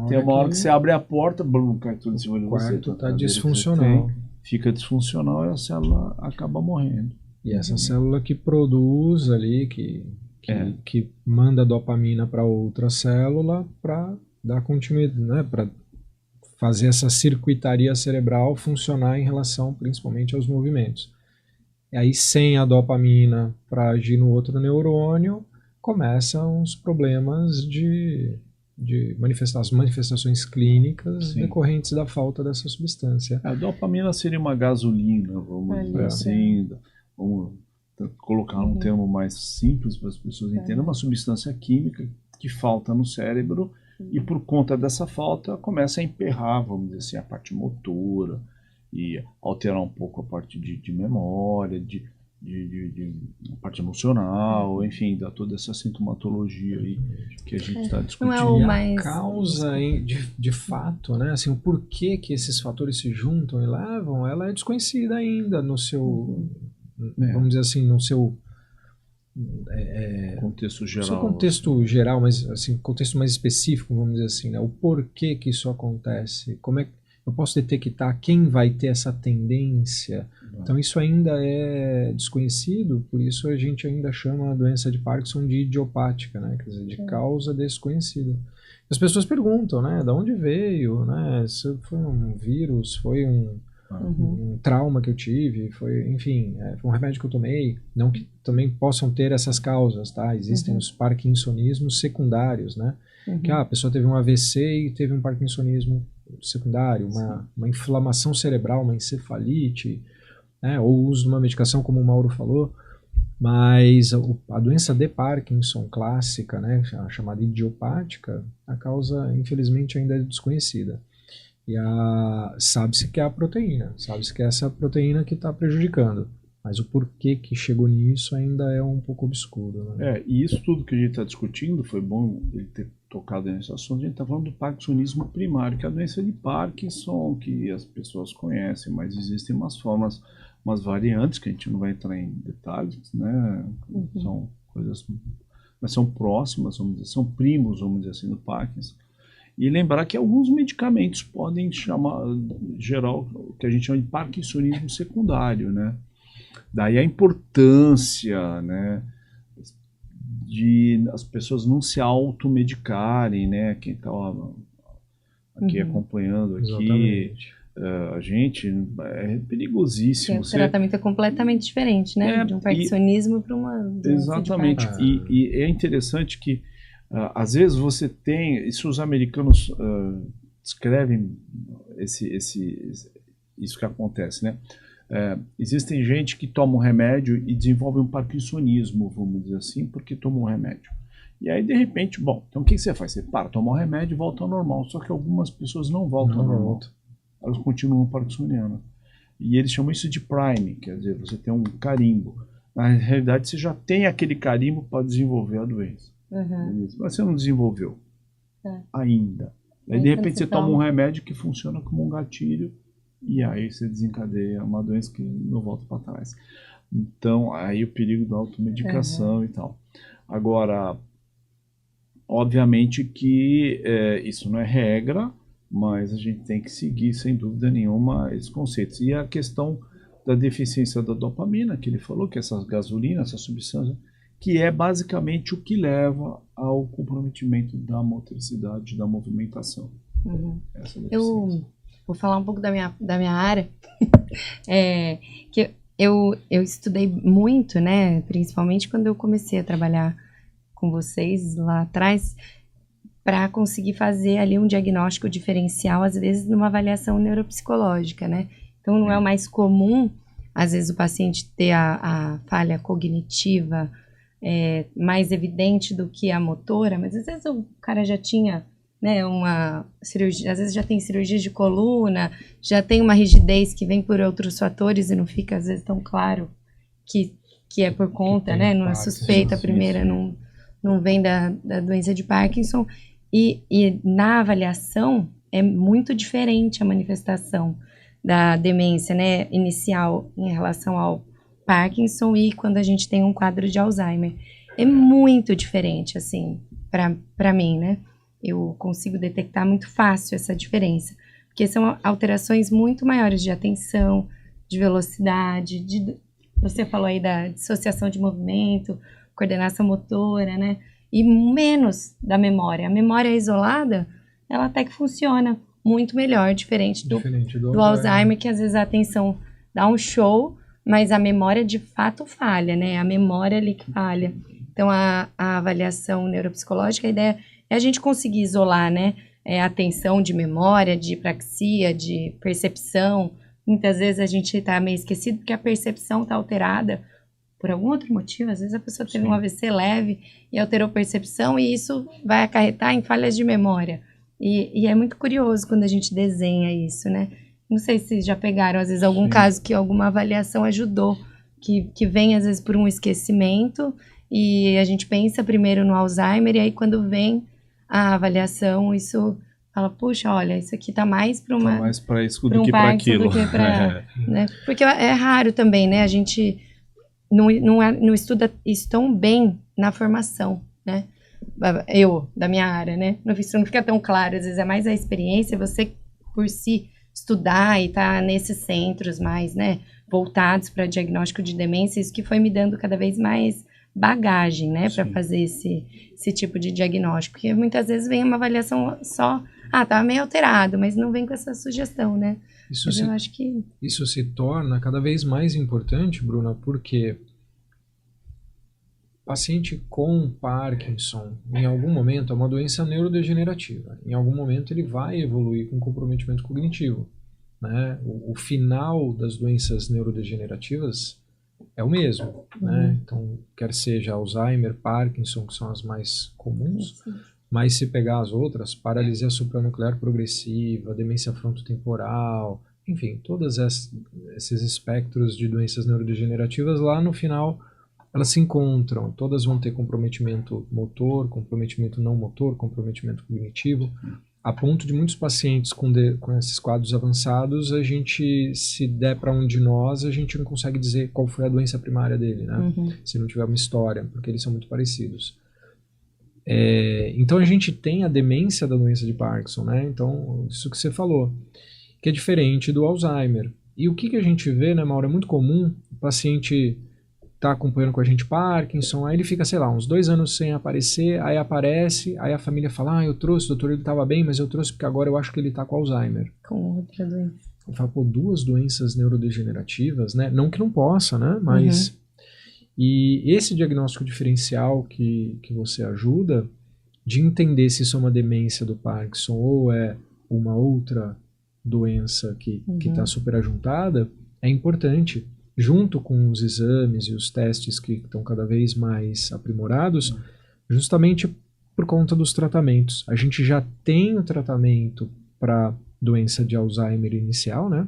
Tem uma hora que você abre a porta, cai tudo em cima de você. O quarto está disfuncional. Fica disfuncional e a célula acaba morrendo. E essa célula que produz ali, que manda dopamina para outra célula para dar continuidade, né? Para fazer essa circuitaria cerebral funcionar em relação principalmente aos movimentos. E aí, sem a dopamina para agir no outro neurônio, começam os problemas de manifestações clínicas decorrentes da falta dessa substância. A dopamina seria uma gasolina, vamos dizer assim, vamos colocar um termo mais simples para as pessoas entenderem, uma substância química que falta no cérebro E por conta dessa falta, começa a emperrar, vamos dizer assim, a parte motora e alterar um pouco a parte de memória, a parte emocional, enfim, dá toda essa sintomatologia aí que a gente está discutindo. Não é o E a mais... causa, de fato, né? Assim, o porquê que esses fatores se juntam e levam, ela é desconhecida ainda no seu, vamos dizer assim, no seu contexto no geral. seu contexto geral, mas assim, contexto mais específico, vamos dizer assim, né? O porquê que isso acontece, como é que eu posso detectar quem vai ter essa tendência. Então isso ainda é desconhecido, por isso a gente ainda chama a doença de Parkinson de idiopática, né? Quer dizer, de causa desconhecida. As pessoas perguntam, né? De onde veio, né? Se foi um vírus, foi um trauma que eu tive, foi, enfim, foi um remédio que eu tomei. Não que também possam ter essas causas, tá? Existem os parkinsonismos secundários, né? Que a pessoa teve um AVC e teve um parkinsonismo secundário, uma inflamação cerebral, uma encefalite, né, ou o uso de uma medicação, como o Mauro falou, mas a doença de Parkinson clássica, né, chamada idiopática, a causa, infelizmente, ainda é desconhecida. E sabe-se que é a proteína, sabe-se que é essa proteína que está prejudicando, mas o porquê que chegou nisso ainda é um pouco obscuro. Né? E isso tudo que a gente está discutindo, foi bom ele ter tocado nesse assunto, a gente está falando do parkinsonismo primário, que é a doença de Parkinson, que as pessoas conhecem, mas existem umas formas, umas variantes, que a gente não vai entrar em detalhes, né? São coisas, mas são próximas, vamos dizer, são primos, vamos dizer assim, do Parkinson. E lembrar que alguns medicamentos podem gerar o que a gente chama de parkinsonismo secundário, né? Daí a importância, né, de as pessoas não se automedicarem, né? Quem está aqui acompanhando aqui, a gente, é perigosíssimo. O tratamento é completamente diferente, né? De um parkinsonismo para uma doença. Exatamente. E é interessante que às vezes você tem, isso os americanos descrevem isso que acontece, né? Existem gente que toma um remédio e desenvolve um parkinsonismo, vamos dizer assim, porque toma um remédio. E aí, de repente, bom, então o que você faz? Você para, toma o remédio e volta ao normal. Só que algumas pessoas não voltam ao normal. Elas continuam parkinsonianas. E eles chamam isso de prime, quer dizer, você tem um carimbo. Na realidade, você já tem aquele carimbo para desenvolver a doença. Mas você não desenvolveu ainda. Aí, de repente, você toma um remédio que funciona como um gatilho e aí você desencadeia uma doença que não volta para trás. Então, aí o perigo da automedicação e tal. Agora, obviamente que isso não é regra, mas a gente tem que seguir, sem dúvida nenhuma, esses conceitos. E a questão da deficiência da dopamina, que ele falou, que é essa gasolina, essa substância, que é basicamente o que leva ao comprometimento da motricidade, da movimentação. Eu vou falar um pouco da minha área, que eu estudei muito, né, principalmente quando eu comecei a trabalhar com vocês lá atrás, para conseguir fazer ali um diagnóstico diferencial, às vezes numa avaliação neuropsicológica, né? Então não é o mais comum, às vezes, o paciente ter a falha cognitiva mais evidente do que a motora, mas às vezes o cara já tinha, né, uma cirurgia, às vezes já tem cirurgia de coluna, já tem uma rigidez que vem por outros fatores e não fica às vezes tão claro que é por conta, né, não é suspeita a primeira, não vem da doença de Parkinson, e na avaliação é muito diferente a manifestação da demência, né, inicial em relação ao Parkinson e quando a gente tem um quadro de Alzheimer. É muito diferente, assim, para mim, né? Eu consigo detectar muito fácil essa diferença, porque são alterações muito maiores de atenção, de velocidade, você falou aí da dissociação de movimento, coordenação motora, né? E menos da memória. A memória isolada, ela até que funciona muito melhor, diferente do Alzheimer, que às vezes a atenção dá um show, mas a memória de fato falha, né? A memória ali que falha. Então, a avaliação neuropsicológica, a ideia é a gente conseguir isolar, né? A atenção de memória, de hipraxia, de percepção. Muitas vezes a gente está meio esquecido porque a percepção está alterada por algum outro motivo, às vezes a pessoa teve Sim. um AVC leve e alterou percepção e isso vai acarretar em falhas de memória. E é muito curioso quando a gente desenha isso, né? Não sei se já pegaram, às vezes, algum Sim. caso que alguma avaliação ajudou, que vem, às vezes, por um esquecimento e a gente pensa primeiro no Alzheimer e aí quando vem a avaliação, isso fala, puxa, olha, isso aqui tá mais para Tá mais para isso pra do um que para Parkinson aquilo. do que pra, né? Porque é raro também, né? A gente não estuda isso tão bem na formação, né? Da minha área, né? Isso não fica tão claro, às vezes é mais a experiência, você por si estudar e estar nesses centros mais, né, voltados para diagnóstico de demência, isso que foi me dando cada vez mais bagagem, né, para Sim. fazer esse tipo de diagnóstico. Porque muitas vezes vem uma avaliação só, tá meio alterado, mas não vem com essa sugestão, né? Mas eu acho que Isso se torna cada vez mais importante, Bruna, porque paciente com Parkinson, em algum momento, é uma doença neurodegenerativa. Em algum momento ele vai evoluir com comprometimento cognitivo, né? O final das doenças neurodegenerativas é o mesmo, né? Então, quer seja Alzheimer, Parkinson, que são as mais comuns, mas se pegar as outras, paralisia supranuclear progressiva, demência frontotemporal, enfim, todos esses espectros de doenças neurodegenerativas, lá no final elas se encontram, todas vão ter comprometimento motor, comprometimento não motor, comprometimento cognitivo, a ponto de muitos pacientes com esses quadros avançados, a gente, se der para um de nós, a gente não consegue dizer qual foi a doença primária dele, né? Se não tiver uma história, porque eles são muito parecidos. Então a gente tem a demência da doença de Parkinson, né? Então, isso que você falou, que é diferente do Alzheimer. E o que a gente vê, né, Mauro, é muito comum, o paciente tá acompanhando com a gente Parkinson, aí ele fica, sei lá, uns 2 anos sem aparecer, aí aparece, aí a família fala, eu trouxe, doutor, ele estava bem, mas eu trouxe porque agora eu acho que ele tá com Alzheimer. Com outra doença. Eu falo, pô, 2 doenças neurodegenerativas, né? Não que não possa, né? Mas... E esse diagnóstico diferencial que você ajuda, de entender se isso é uma demência do Parkinson ou é uma outra doença que está superajuntada, é importante. Junto com os exames e os testes que estão cada vez mais aprimorados, justamente por conta dos tratamentos. A gente já tem o tratamento para doença de Alzheimer inicial, né?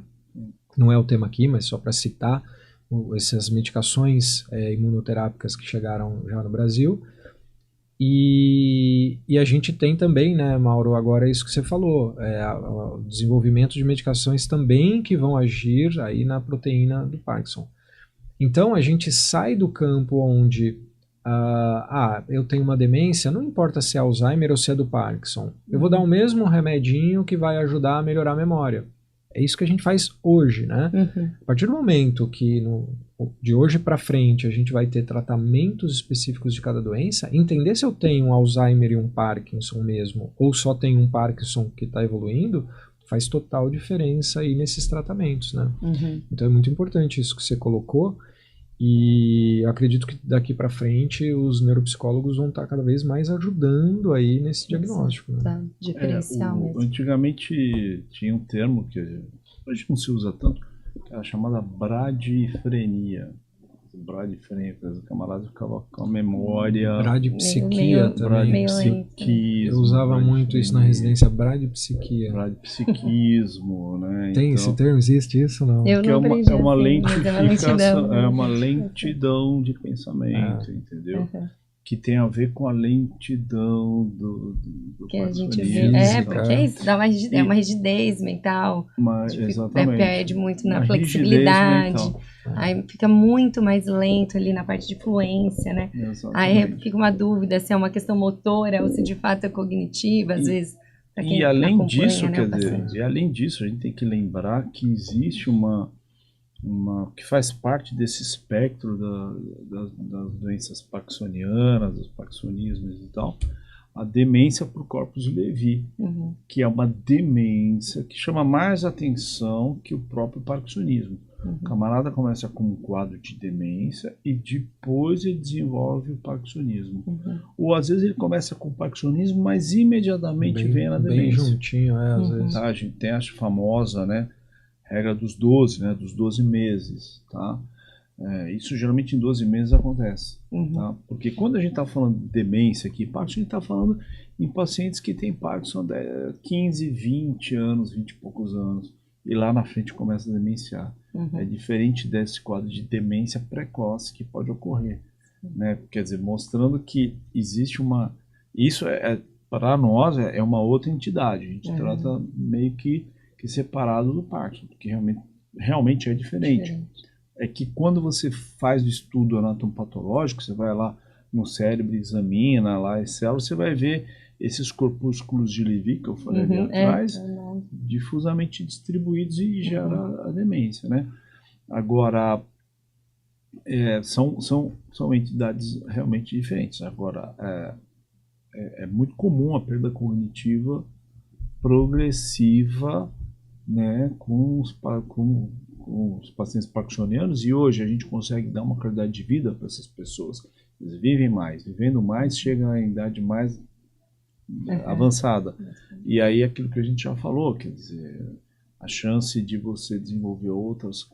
Não é o tema aqui, mas só para citar essas medicações imunoterápicas que chegaram já no Brasil. E a gente tem também, né, Mauro, agora isso que você falou, o desenvolvimento de medicações também que vão agir aí na proteína do Parkinson. Então a gente sai do campo onde eu tenho uma demência, não importa se é Alzheimer ou se é do Parkinson, eu vou dar o mesmo remedinho que vai ajudar a melhorar a memória. É isso que a gente faz hoje, né? A partir do momento que de hoje para frente a gente vai ter tratamentos específicos de cada doença, entender se eu tenho um Alzheimer e um Parkinson mesmo, ou só tenho um Parkinson que está evoluindo, faz total diferença aí nesses tratamentos, né? Então é muito importante isso que você colocou, e eu acredito que daqui para frente os neuropsicólogos vão estar cada vez mais ajudando aí nesse diagnóstico. Né? Tá, diferencial mesmo. Antigamente tinha um termo que hoje não se usa tanto, que era chamada bradifrenia. Bradifrenia, os camaradas ficavam com a memória... Bradipsiquia também. Bradipsiquismo. Eu usava muito isso na residência, bradipsiquia. Bradipsiquismo, né? Tem esse termo? Existe isso ou não? Eu não aprendi é uma assim, lentificação, é uma lentidão de pensamento, entendeu? Que tem a ver com a lentidão do que a gente vê. Porque é isso, dá uma rigidez mental. Exatamente. Perde muito na flexibilidade. Aí fica muito mais lento ali na parte de fluência, né? Exatamente. Aí fica uma dúvida se é uma questão motora ou se de fato é cognitiva, às vezes. E além disso, além disso, a gente tem que lembrar que existe uma que faz parte desse espectro das doenças parkinsonianas, dos parkinsonismos e tal, a demência por corpus Lewy, que é uma demência que chama mais atenção que o próprio parkinsonismo. O camarada começa com um quadro de demência e depois ele desenvolve o parkinsonismo. Ou às vezes ele começa com o parkinsonismo, mas imediatamente vem a demência. Bem juntinho, às vezes. A gente tem a famosa, né, regra dos 12, né, dos 12 meses, tá? Isso geralmente em 12 meses acontece. Uhum. Tá? Porque quando a gente está falando de demência aqui, Parkinson, a gente está falando em pacientes que têm Parkinson há 15, 20 anos, 20 e poucos anos. E lá na frente começa a demenciar. Uhum. É diferente desse quadro de demência precoce que pode ocorrer. Né? Quer dizer, mostrando que existe uma... Isso para nós é uma outra entidade. A gente trata meio que separado do Parkinson, porque realmente é diferente. É que quando você faz o estudo anatomopatológico, você vai lá no cérebro, examina lá as células, você vai ver esses corpúsculos de Levy, que eu falei ali atrás, difusamente distribuídos e gera a demência, né? Agora, são entidades realmente diferentes. Agora, é muito comum a perda cognitiva progressiva, né, com os pacientes parkinsonianos, e hoje a gente consegue dar uma qualidade de vida para essas pessoas. Eles vivem mais, vivendo mais, chegam à idade mais avançada. E aí aquilo que a gente já falou, quer dizer, a chance de você desenvolver outros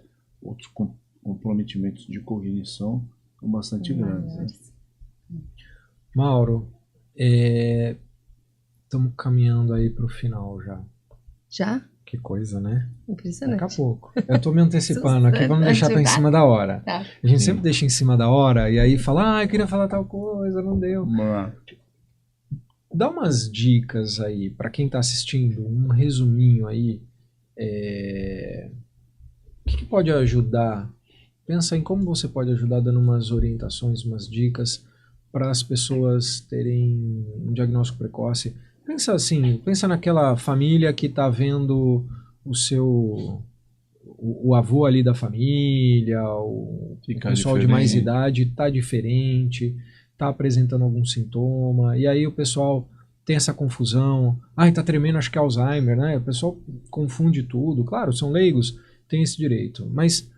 comprometimentos de cognição são bastante grandes. Né? Mauro, estamos caminhando aí para o final já. Já? Que coisa, né? Impressionante. Daqui a pouco. Eu tô me antecipando aqui, vamos deixar para em cima da hora. Tá. A gente sempre deixa em cima da hora e aí fala, eu queria falar tal coisa, não deu. Dá umas dicas aí para quem tá assistindo, um resuminho aí. O que pode ajudar? Pensa em como você pode ajudar dando umas orientações, umas dicas para as pessoas terem um diagnóstico precoce. Pensa assim, pensa naquela família que está vendo o avô ali da família, o pessoal de mais idade está diferente, está apresentando algum sintoma, e aí o pessoal tem essa confusão, está tremendo, acho que é Alzheimer, né? O pessoal confunde tudo, claro, são leigos, tem esse direito, mas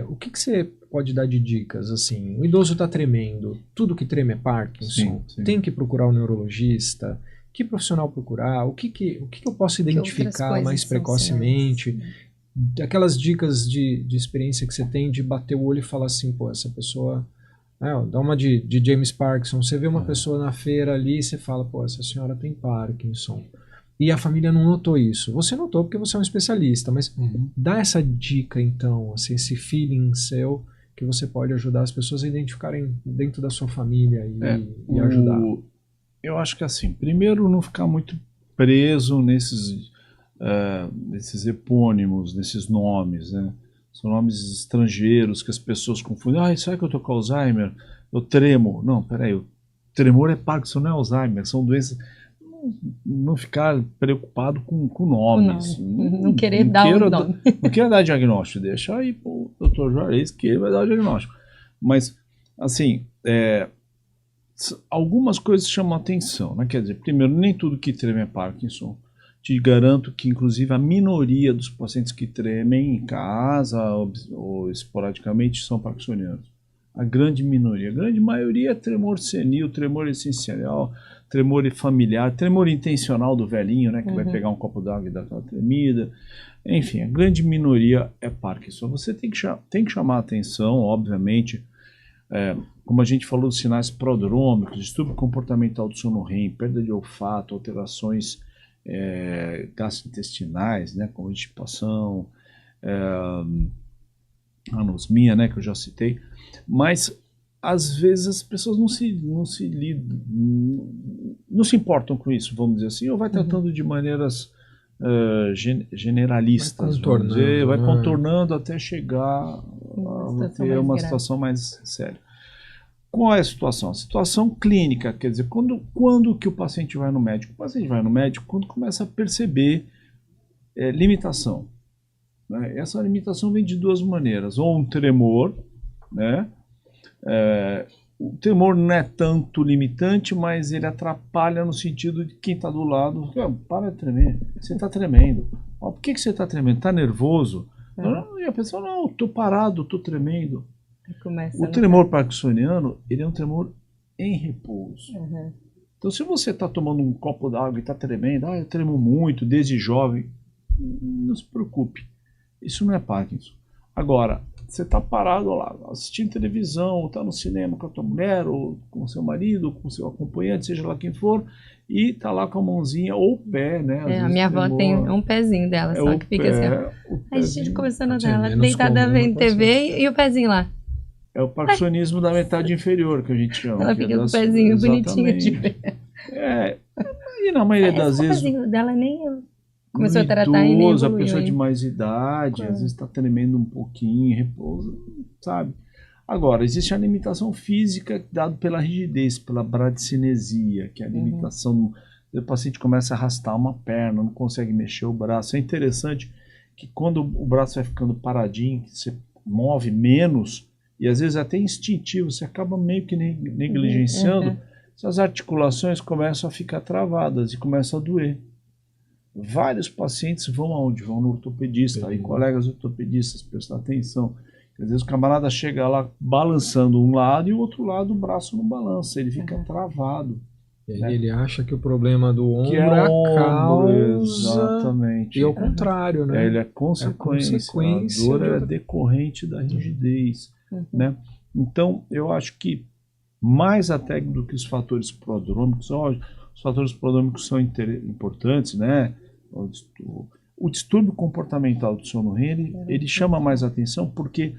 o que você pode dar de dicas, assim, o idoso está tremendo, tudo que treme é Parkinson, sim. Tem que procurar o neurologista, que profissional procurar, o que eu posso identificar mais precocemente, aquelas dicas de experiência que você tem de bater o olho e falar assim, pô, essa pessoa, dá uma de James Parkinson, você vê uma pessoa na feira ali e você fala, pô, essa senhora tem Parkinson, e a família não notou isso, você notou porque você é um especialista, mas dá essa dica então, assim, esse feeling seu, que você pode ajudar as pessoas a identificarem dentro da sua família e ajudar. Eu acho que assim, primeiro não ficar muito preso nesses epônimos, nesses nomes, né? São nomes estrangeiros que as pessoas confundem. Será que eu tô com Alzheimer? Eu tremo. Não, peraí, o tremor é Parkinson, não é Alzheimer, são doenças... Não ficar preocupado com nomes. Não querer dar o nome. Não queira dar diagnóstico, deixa aí pro Dr. Juarez que ele vai dar o diagnóstico. Mas, assim, algumas coisas chamam a atenção, né? Quer dizer, primeiro, nem tudo que treme é Parkinson. Te garanto que, inclusive, a minoria dos pacientes que tremem em casa ou esporadicamente são parkinsonianos. A grande minoria. A grande maioria é tremor senil, tremor essencial, tremor familiar, tremor intencional do velhinho, né? Que vai pegar um copo d'água e dar aquela tremida. Enfim, a grande minoria é Parkinson. Você tem que chamar a atenção, obviamente, como a gente falou dos sinais prodrômicos, distúrbio comportamental do sono REM, perda de olfato, alterações gastrointestinais, né, constipação, anosmia, né, que eu já citei, mas às vezes as pessoas não se importam com isso, vamos dizer assim, ou vai tratando de maneiras generalistas, vai contornando até chegar a ter uma situação mais séria. Qual é a situação? A situação clínica, quer dizer, quando que o paciente vai no médico? O paciente vai no médico quando começa a perceber limitação. Né? Essa limitação vem de duas maneiras, ou um tremor, né? O tremor não é tanto limitante, mas ele atrapalha no sentido de quem está do lado, para de tremer, você está tremendo. Por que você está tremendo? Está nervoso? E a pessoa, não, estou parado, estou tremendo. O tremor parkinsoniano, ele é um tremor em repouso. Então, se você está tomando um copo d'água e está tremendo, eu tremo muito, desde jovem, não se preocupe. Isso não é Parkinson. Agora, você está parado lá, assistindo televisão, está no cinema com a tua mulher, ou com o seu marido, ou com o seu acompanhante, seja lá quem for, e está lá com a mãozinha ou o pé, né? Às a vezes minha avó tem um pezinho dela, só que fica assim, ó. A gente conversando dela, deitada vendo TV e o pezinho lá. É o parkinsonismo da metade inferior, que a gente chama. Ela fica com o pezinho bonitinho de pé. E na maioria das vezes... O pezinho dela nem começou a tratar e nem a evoluiu, pessoa hein? de mais idade, às vezes está tremendo um pouquinho, repousa, sabe? Agora, existe a limitação física dada pela rigidez, pela bradicinesia, que é a limitação... O paciente começa a arrastar uma perna, não consegue mexer o braço. É interessante que quando o braço vai ficando paradinho, você move menos, e às vezes até instintivo, você acaba meio que negligenciando, essas articulações começam a ficar travadas e começam a doer. Vários pacientes vão aonde? Vão no ortopedista, aí colegas ortopedistas prestam atenção. Às vezes o camarada chega lá balançando um lado e o outro lado o braço não balança, ele fica travado. E aí ele acha que o problema do ombro é a ombro, causa. exatamente. E ao contrário, né? Ele é consequência. A dor é decorrente da rigidez. Né? Então, eu acho que mais até do que os fatores prodrômicos, os fatores prodrômicos são importantes, né? O distúrbio comportamental do sono REM, ele chama mais atenção porque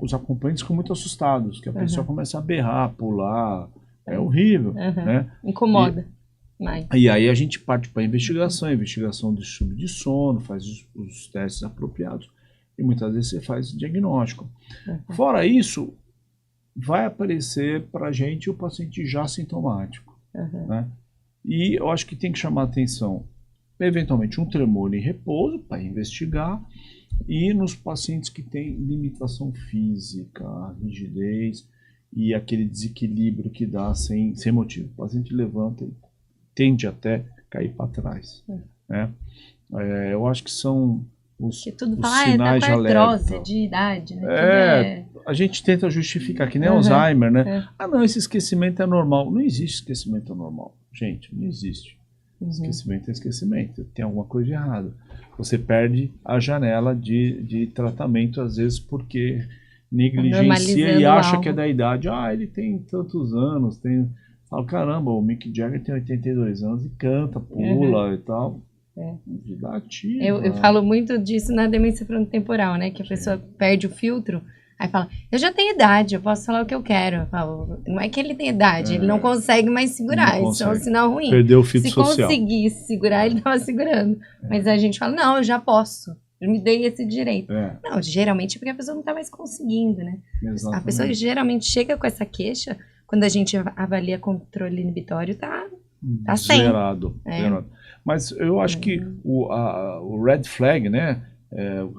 os acompanhantes ficam muito assustados, que a pessoa começa a berrar, pular, é horrível, né? Incomoda mais. E aí a gente parte para a investigação do distúrbio de sono, faz os testes apropriados e muitas vezes você faz diagnóstico. Fora isso, vai aparecer para a gente o paciente já sintomático, né? E eu acho que tem que chamar atenção, eventualmente, um tremor em repouso para investigar, e nos pacientes que têm limitação física, rigidez e aquele desequilíbrio que dá sem motivo. O paciente levanta e tende até cair para trás. Né? Eu acho que são os sinais de alerta. De idade, né? A gente tenta justificar, que nem Alzheimer, né? Não, esse esquecimento é normal. Não existe esquecimento normal. Gente, não existe. Esquecimento é esquecimento. Tem alguma coisa errada. Você perde a janela de tratamento, às vezes, porque negligencia e acha que é da idade. Ele tem tantos anos. Fala, caramba, o Mick Jagger tem 82 anos e canta, pula e tal. Vida ativa. Eu falo muito disso na demência frontotemporal, né? Que a pessoa perde o filtro. Aí fala, eu já tenho idade, eu posso falar o que eu quero. Eu falo, não é que ele tem idade, ele não consegue mais segurar, isso é um sinal ruim. Perdeu o filtro social. Se conseguisse segurar, ele estava segurando. Mas a gente fala, não, eu já posso, eu me dei esse direito. Não, geralmente é porque a pessoa não está mais conseguindo, né? Exatamente. A pessoa geralmente chega com essa queixa, quando a gente avalia controle inibitório, tá sem. Zerado. Mas eu acho que o red flag, né?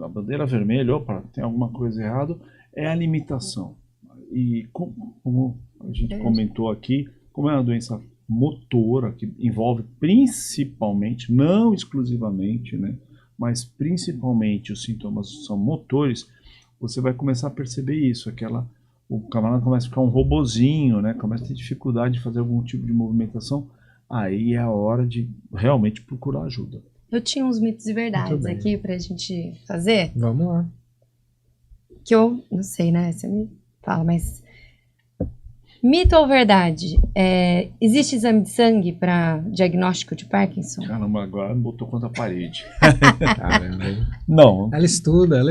A bandeira vermelha, opa, tem alguma coisa errada, é a limitação. E como a gente comentou aqui, como é uma doença motora, que envolve principalmente, não exclusivamente, né, mas principalmente os sintomas são motores, você vai começar a perceber isso, o camarada começa a ficar um robozinho, né, começa a ter dificuldade de fazer algum tipo de movimentação, aí é a hora de realmente procurar ajuda. Eu tinha uns mitos e verdades aqui pra gente fazer. Vamos lá. Que eu não sei, né? Você me fala, mas... Mito ou verdade? Existe exame de sangue para diagnóstico de Parkinson? Caramba, agora me botou contra a parede. Caramba. Não. Ela estuda,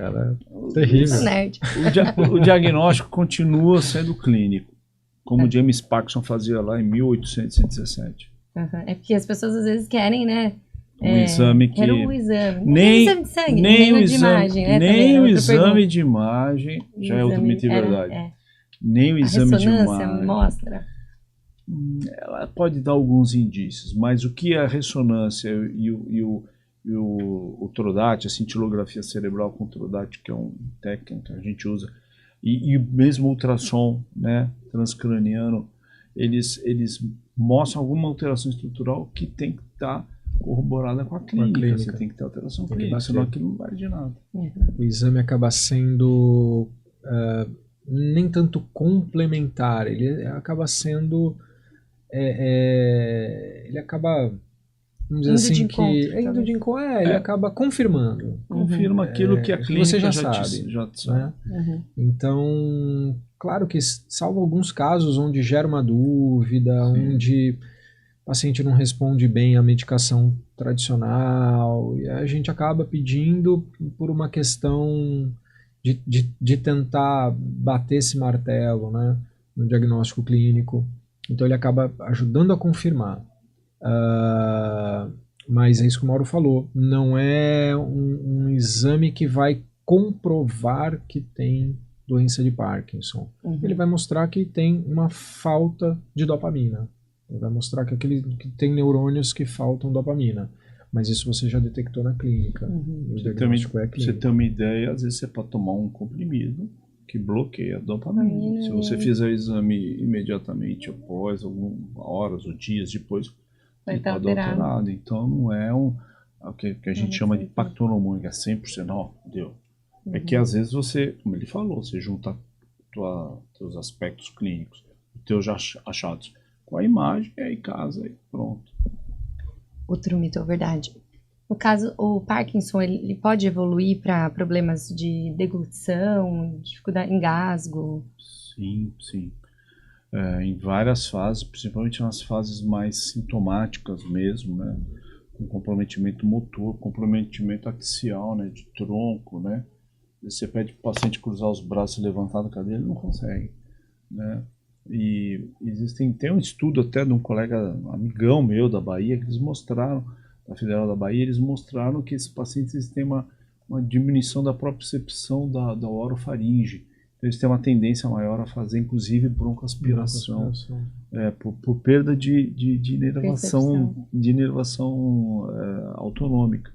cara. Terrível. Nerd. O diagnóstico continua sendo clínico, como James Parkinson fazia lá em 1817. É porque as pessoas às vezes querem, né? Exame que... Quero um exame. Nem exame de sangue, nem o de exame, imagem, né? nem o exame de imagem já é outro mito e verdade. Nem o exame de imagem. Mostra. Ela pode dar alguns indícios, mas o que a ressonância e o TRODAT, a cintilografia cerebral com TRODAT, que é um técnico que a gente usa, e mesmo ultrassom, né, transcraniano, eles mostram alguma alteração estrutural que tem que estar corroborada com a clínica. Você tem que ter alteração clínica, senão aquilo não vai de nada. O exame acaba sendo nem tanto complementar, ele acaba sendo ele acaba vamos dizer Indo assim, de que encontro, indo talvez. de encontro, ele acaba confirmando. Confirma aquilo que a que clínica você já te- sabe, já né? Uhum. Então, claro que salvo alguns casos onde gera uma dúvida, Sim. onde o paciente não responde bem à medicação tradicional, e a gente acaba pedindo por uma questão de tentar bater esse martelo, né, no diagnóstico clínico. Então ele acaba ajudando a confirmar. Mas é isso que o Mauro falou, não é um exame que vai comprovar que tem doença de Parkinson. Uhum. Ele vai mostrar que tem uma falta de dopamina. Ele vai mostrar que tem neurônios que faltam dopamina. Mas isso você já detectou na clínica. Uhum. O diagnóstico é Pra você clínico. ter uma ideia, às vezes você pode tomar um comprimido que bloqueia a dopamina. Se você fizer o exame imediatamente após, algumas horas ou dias depois, Vai ele estar pode alterado. alterado. Então não é o que a gente chama de impacto hormônio, que é 100%, não, deu. É que às vezes você, como ele falou, você junta teus aspectos clínicos, teus achados com a imagem, e aí casa e pronto. Outro mito ou verdade. No caso, o Parkinson, ele pode evoluir para problemas de deglutição, dificuldade, engasgo? Sim, sim. Em várias fases, principalmente nas fases mais sintomáticas mesmo, né? Com comprometimento motor, comprometimento axial, né? De tronco, né? Você pede para o paciente cruzar os braços e levantar da cadeira, ele não consegue, né? E tem um estudo até de um colega, amigão meu da Bahia, que eles mostraram, da Federal da Bahia, eles mostraram que esses pacientes têm uma diminuição da propriocepção da orofaringe. Então, eles têm uma tendência maior a fazer, inclusive, broncoaspiração, por perda de inervação autonômica.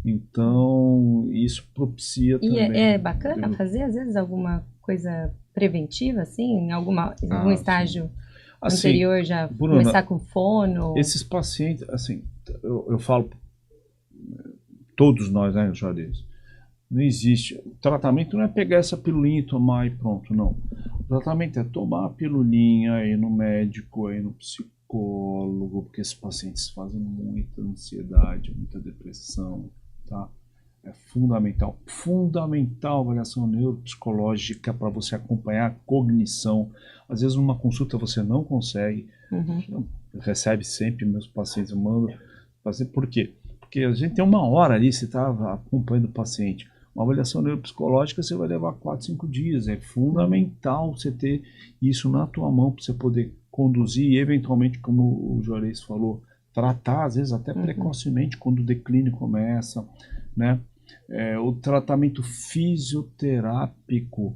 Então, isso propicia E também. é bacana fazer, às vezes, alguma coisa preventiva, assim, em algum estágio anterior, já Bruna, começar com fono? Esses pacientes, assim, eu falo, todos nós, né, Juarez, não existe. O tratamento não é pegar essa pilulinha e tomar e pronto, não. O tratamento é tomar a pilulinha, ir no médico, ir no psicólogo, porque esses pacientes fazem muita ansiedade, muita depressão, tá? É fundamental a avaliação neuropsicológica para você acompanhar a cognição. Às vezes numa consulta você não consegue, recebe sempre, meus pacientes mandam fazer. Por quê? Porque a gente tem uma hora ali, você está acompanhando o paciente. Uma avaliação neuropsicológica você vai levar 4, 5 dias. É fundamental você ter isso na tua mão para você poder conduzir e eventualmente, como o Juarez falou, tratar, às vezes até precocemente, quando o declínio começa, né? O tratamento fisioterápico,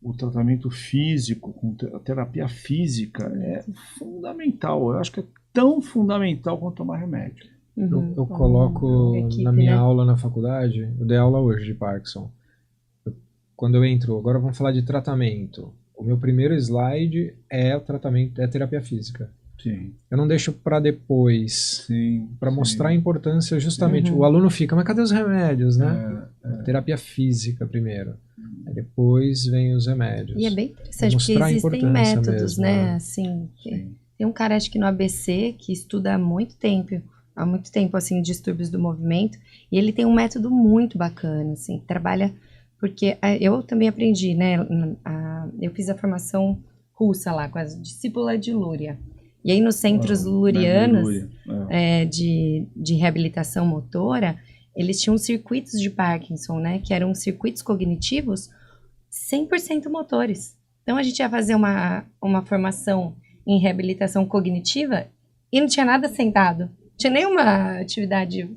o tratamento físico, a terapia física é fundamental. Eu acho que é tão fundamental quanto tomar remédio. Eu coloco equipe, na minha né? aula na faculdade, eu dei aula hoje de Parkinson. Quando eu entro, agora vamos falar de tratamento. O meu primeiro slide é o tratamento, é a terapia física. Sim. Eu não deixo para depois, para mostrar a importância justamente. O aluno fica, mas cadê os remédios, né? Terapia física primeiro. Aí depois vem os remédios. E é bem interessante, porque Mostrar a existem importância métodos, mesmo, né? né? Assim, Sim. tem um cara, acho que no ABC, que estuda há muito tempo, assim, distúrbios do movimento, e ele tem um método muito bacana, assim, trabalha, porque eu também aprendi, né? Eu fiz a formação russa lá, com as discípulas de Lúria. E aí, nos centros lurianos de reabilitação motora, eles tinham circuitos de Parkinson, né? Que eram circuitos cognitivos 100% motores. Então, a gente ia fazer uma formação em reabilitação cognitiva e não tinha nada sentado. Não tinha nenhuma atividade.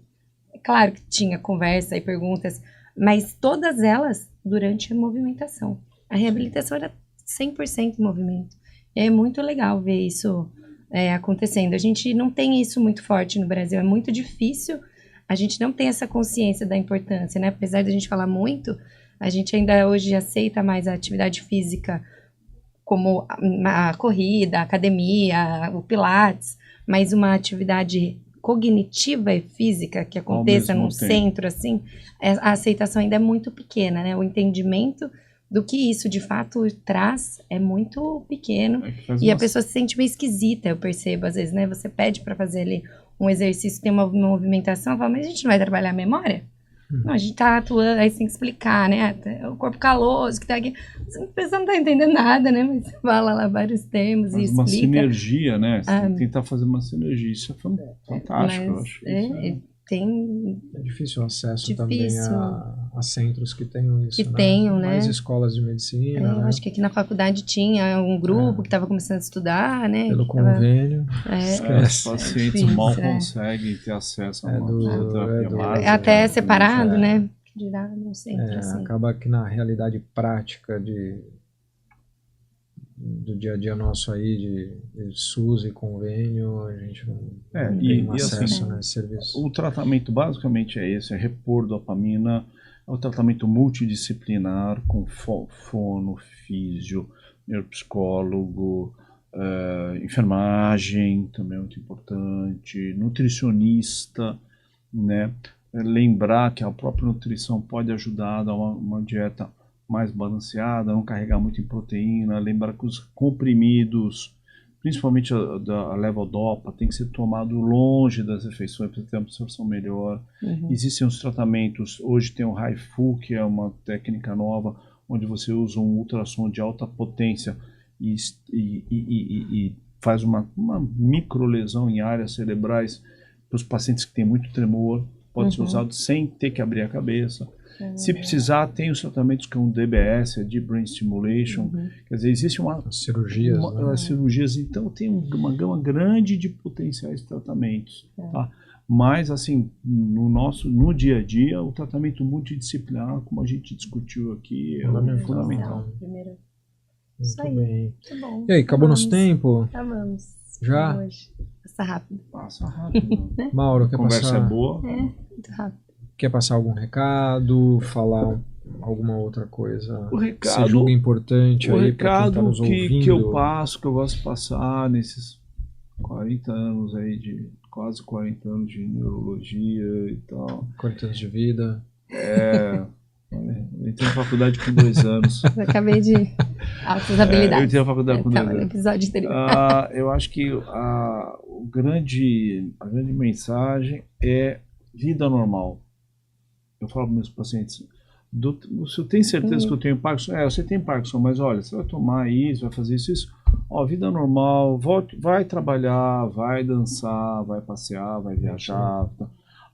Claro que tinha conversa e perguntas, mas todas elas durante a movimentação. A reabilitação era 100% movimento. E é muito legal ver isso acontecendo. A gente não tem isso muito forte no Brasil, é muito difícil. A gente não tem essa consciência da importância, né? Apesar de a gente falar muito, a gente ainda hoje aceita mais a atividade física como a corrida, a academia, o pilates, mas uma atividade cognitiva e física que aconteça num centro, assim, a aceitação ainda é muito pequena, né? O entendimento do que isso de fato traz é muito pequeno e a pessoa se sente meio esquisita, eu percebo às vezes, né? Você pede para fazer ali um exercício tem uma movimentação, fala, mas a gente não vai trabalhar a memória? Não, a gente tá atuando, aí você tem que explicar, né? O corpo caloso que tá aqui. A pessoa não tá entendendo nada, né? Mas você fala lá vários termos e explica. Uma sinergia, né? Você tem que tentar fazer uma sinergia. Isso é fantástico, eu acho. É difícil o acesso também a centros que tenham isso, que tenham, né? Mais escolas de medicina, né? Eu acho que aqui na faculdade tinha um grupo que estava começando a estudar, né? Pelo convênio. Os pacientes mal conseguem ter acesso a uma terapia básica. Até separado, né? Que dirá no centro, assim. Acaba que na realidade prática do dia a dia nosso aí, de SUS e convênio, a gente não tem acesso, assim, né, a serviço. O tratamento basicamente é esse, é repor dopamina, é o tratamento multidisciplinar com fono, físio, neuropsicólogo, enfermagem, também é muito importante, nutricionista, né? Lembrar que a própria nutrição pode ajudar a dar uma dieta mais balanceada, não carregar muito em proteína, lembrar que os comprimidos, principalmente a levodopa, tem que ser tomado longe das refeições para ter uma absorção melhor. Existem os tratamentos, hoje tem o HIFU, que é uma técnica nova, onde você usa um ultrassom de alta potência e faz uma microlesão em áreas cerebrais para os pacientes que têm muito tremor, pode ser usado sem ter que abrir a cabeça. Se precisar, tem os tratamentos que é um DBS, Deep Brain Stimulation. Quer dizer, existe cirurgias, então tem uma gama grande de potenciais tratamentos. Tá? Mas, assim, no dia a dia, o tratamento multidisciplinar, como a gente discutiu aqui, é fundamental. Isso aí. Bem. Muito bom. E aí, acabou nosso tempo? Acabamos. Já? Hoje. Passa rápido. Passa rápido. Mauro, quer Conversa passar? É boa. Muito rápido. Quer passar algum recado, falar alguma outra coisa O recado, que você julga importante aí para quem tá nos ouvindo? que eu passo, que eu gosto de passar nesses 40 anos aí, quase 40 anos de neurologia e tal. 40 anos de vida. Eu entrei na faculdade com 2 anos. Eu acabei de altas habilidades. Eu entrei na faculdade com 2 no anos. episódio anterior. Eu acho que a grande mensagem é vida normal. Eu falo para meus pacientes, você tem certeza que eu tenho Parkinson? Você tem Parkinson, mas olha, você vai tomar isso, vai fazer isso. Vida normal, vai trabalhar, vai dançar, vai passear, vai viajar.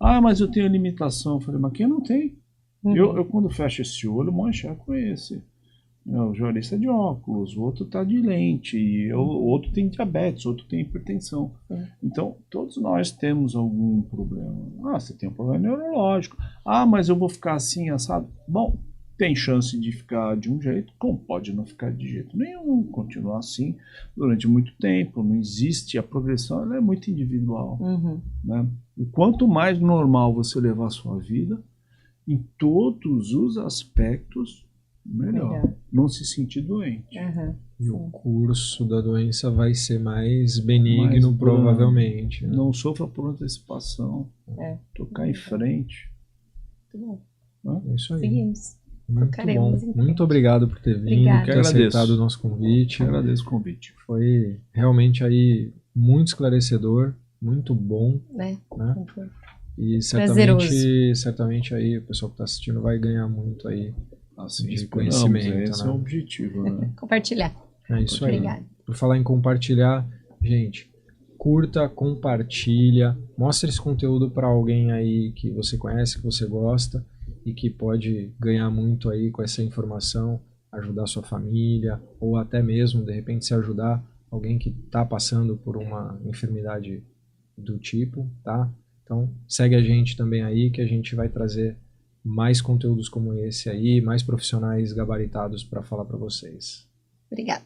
Mas eu tenho limitação. Eu falei, mas quem não tem? Eu quando fecho esse olho, eu enxergo esse. O jornalista é de óculos, o outro está de lente, o outro tem diabetes, o outro tem hipertensão. Então, todos nós temos algum problema. Você tem um problema neurológico. Mas eu vou ficar assim, assado? Bom, tem chance de ficar de um jeito, como pode não ficar de jeito nenhum, continuar assim durante muito tempo. Não existe, a progressão ela é muito individual. Né? E quanto mais normal você levar a sua vida, em todos os aspectos, melhor. Não se sentir doente. E o curso da doença vai ser mais benigno, provavelmente. Né? Não sofra por antecipação. Tocar em frente. Muito bom. É isso aí. Seguimos. Muito bom. Muito obrigado por ter vindo, ter aceitado o nosso convite. Agradeço o convite. Foi realmente aí muito muito bom. Né? E certamente aí o pessoal que está assistindo vai ganhar muito aí de conhecimento. Esse é o objetivo. Né? Compartilhar. É isso aí. Obrigada. Por falar em compartilhar, gente, curta, compartilha, mostre esse conteúdo para alguém aí que você conhece, que você gosta e que pode ganhar muito aí com essa informação, ajudar sua família ou até mesmo, de repente, se ajudar alguém que está passando por uma enfermidade do tipo, tá? Então, segue a gente também aí que a gente vai trazer mais conteúdos como esse aí, mais profissionais gabaritados para falar para vocês. Obrigada.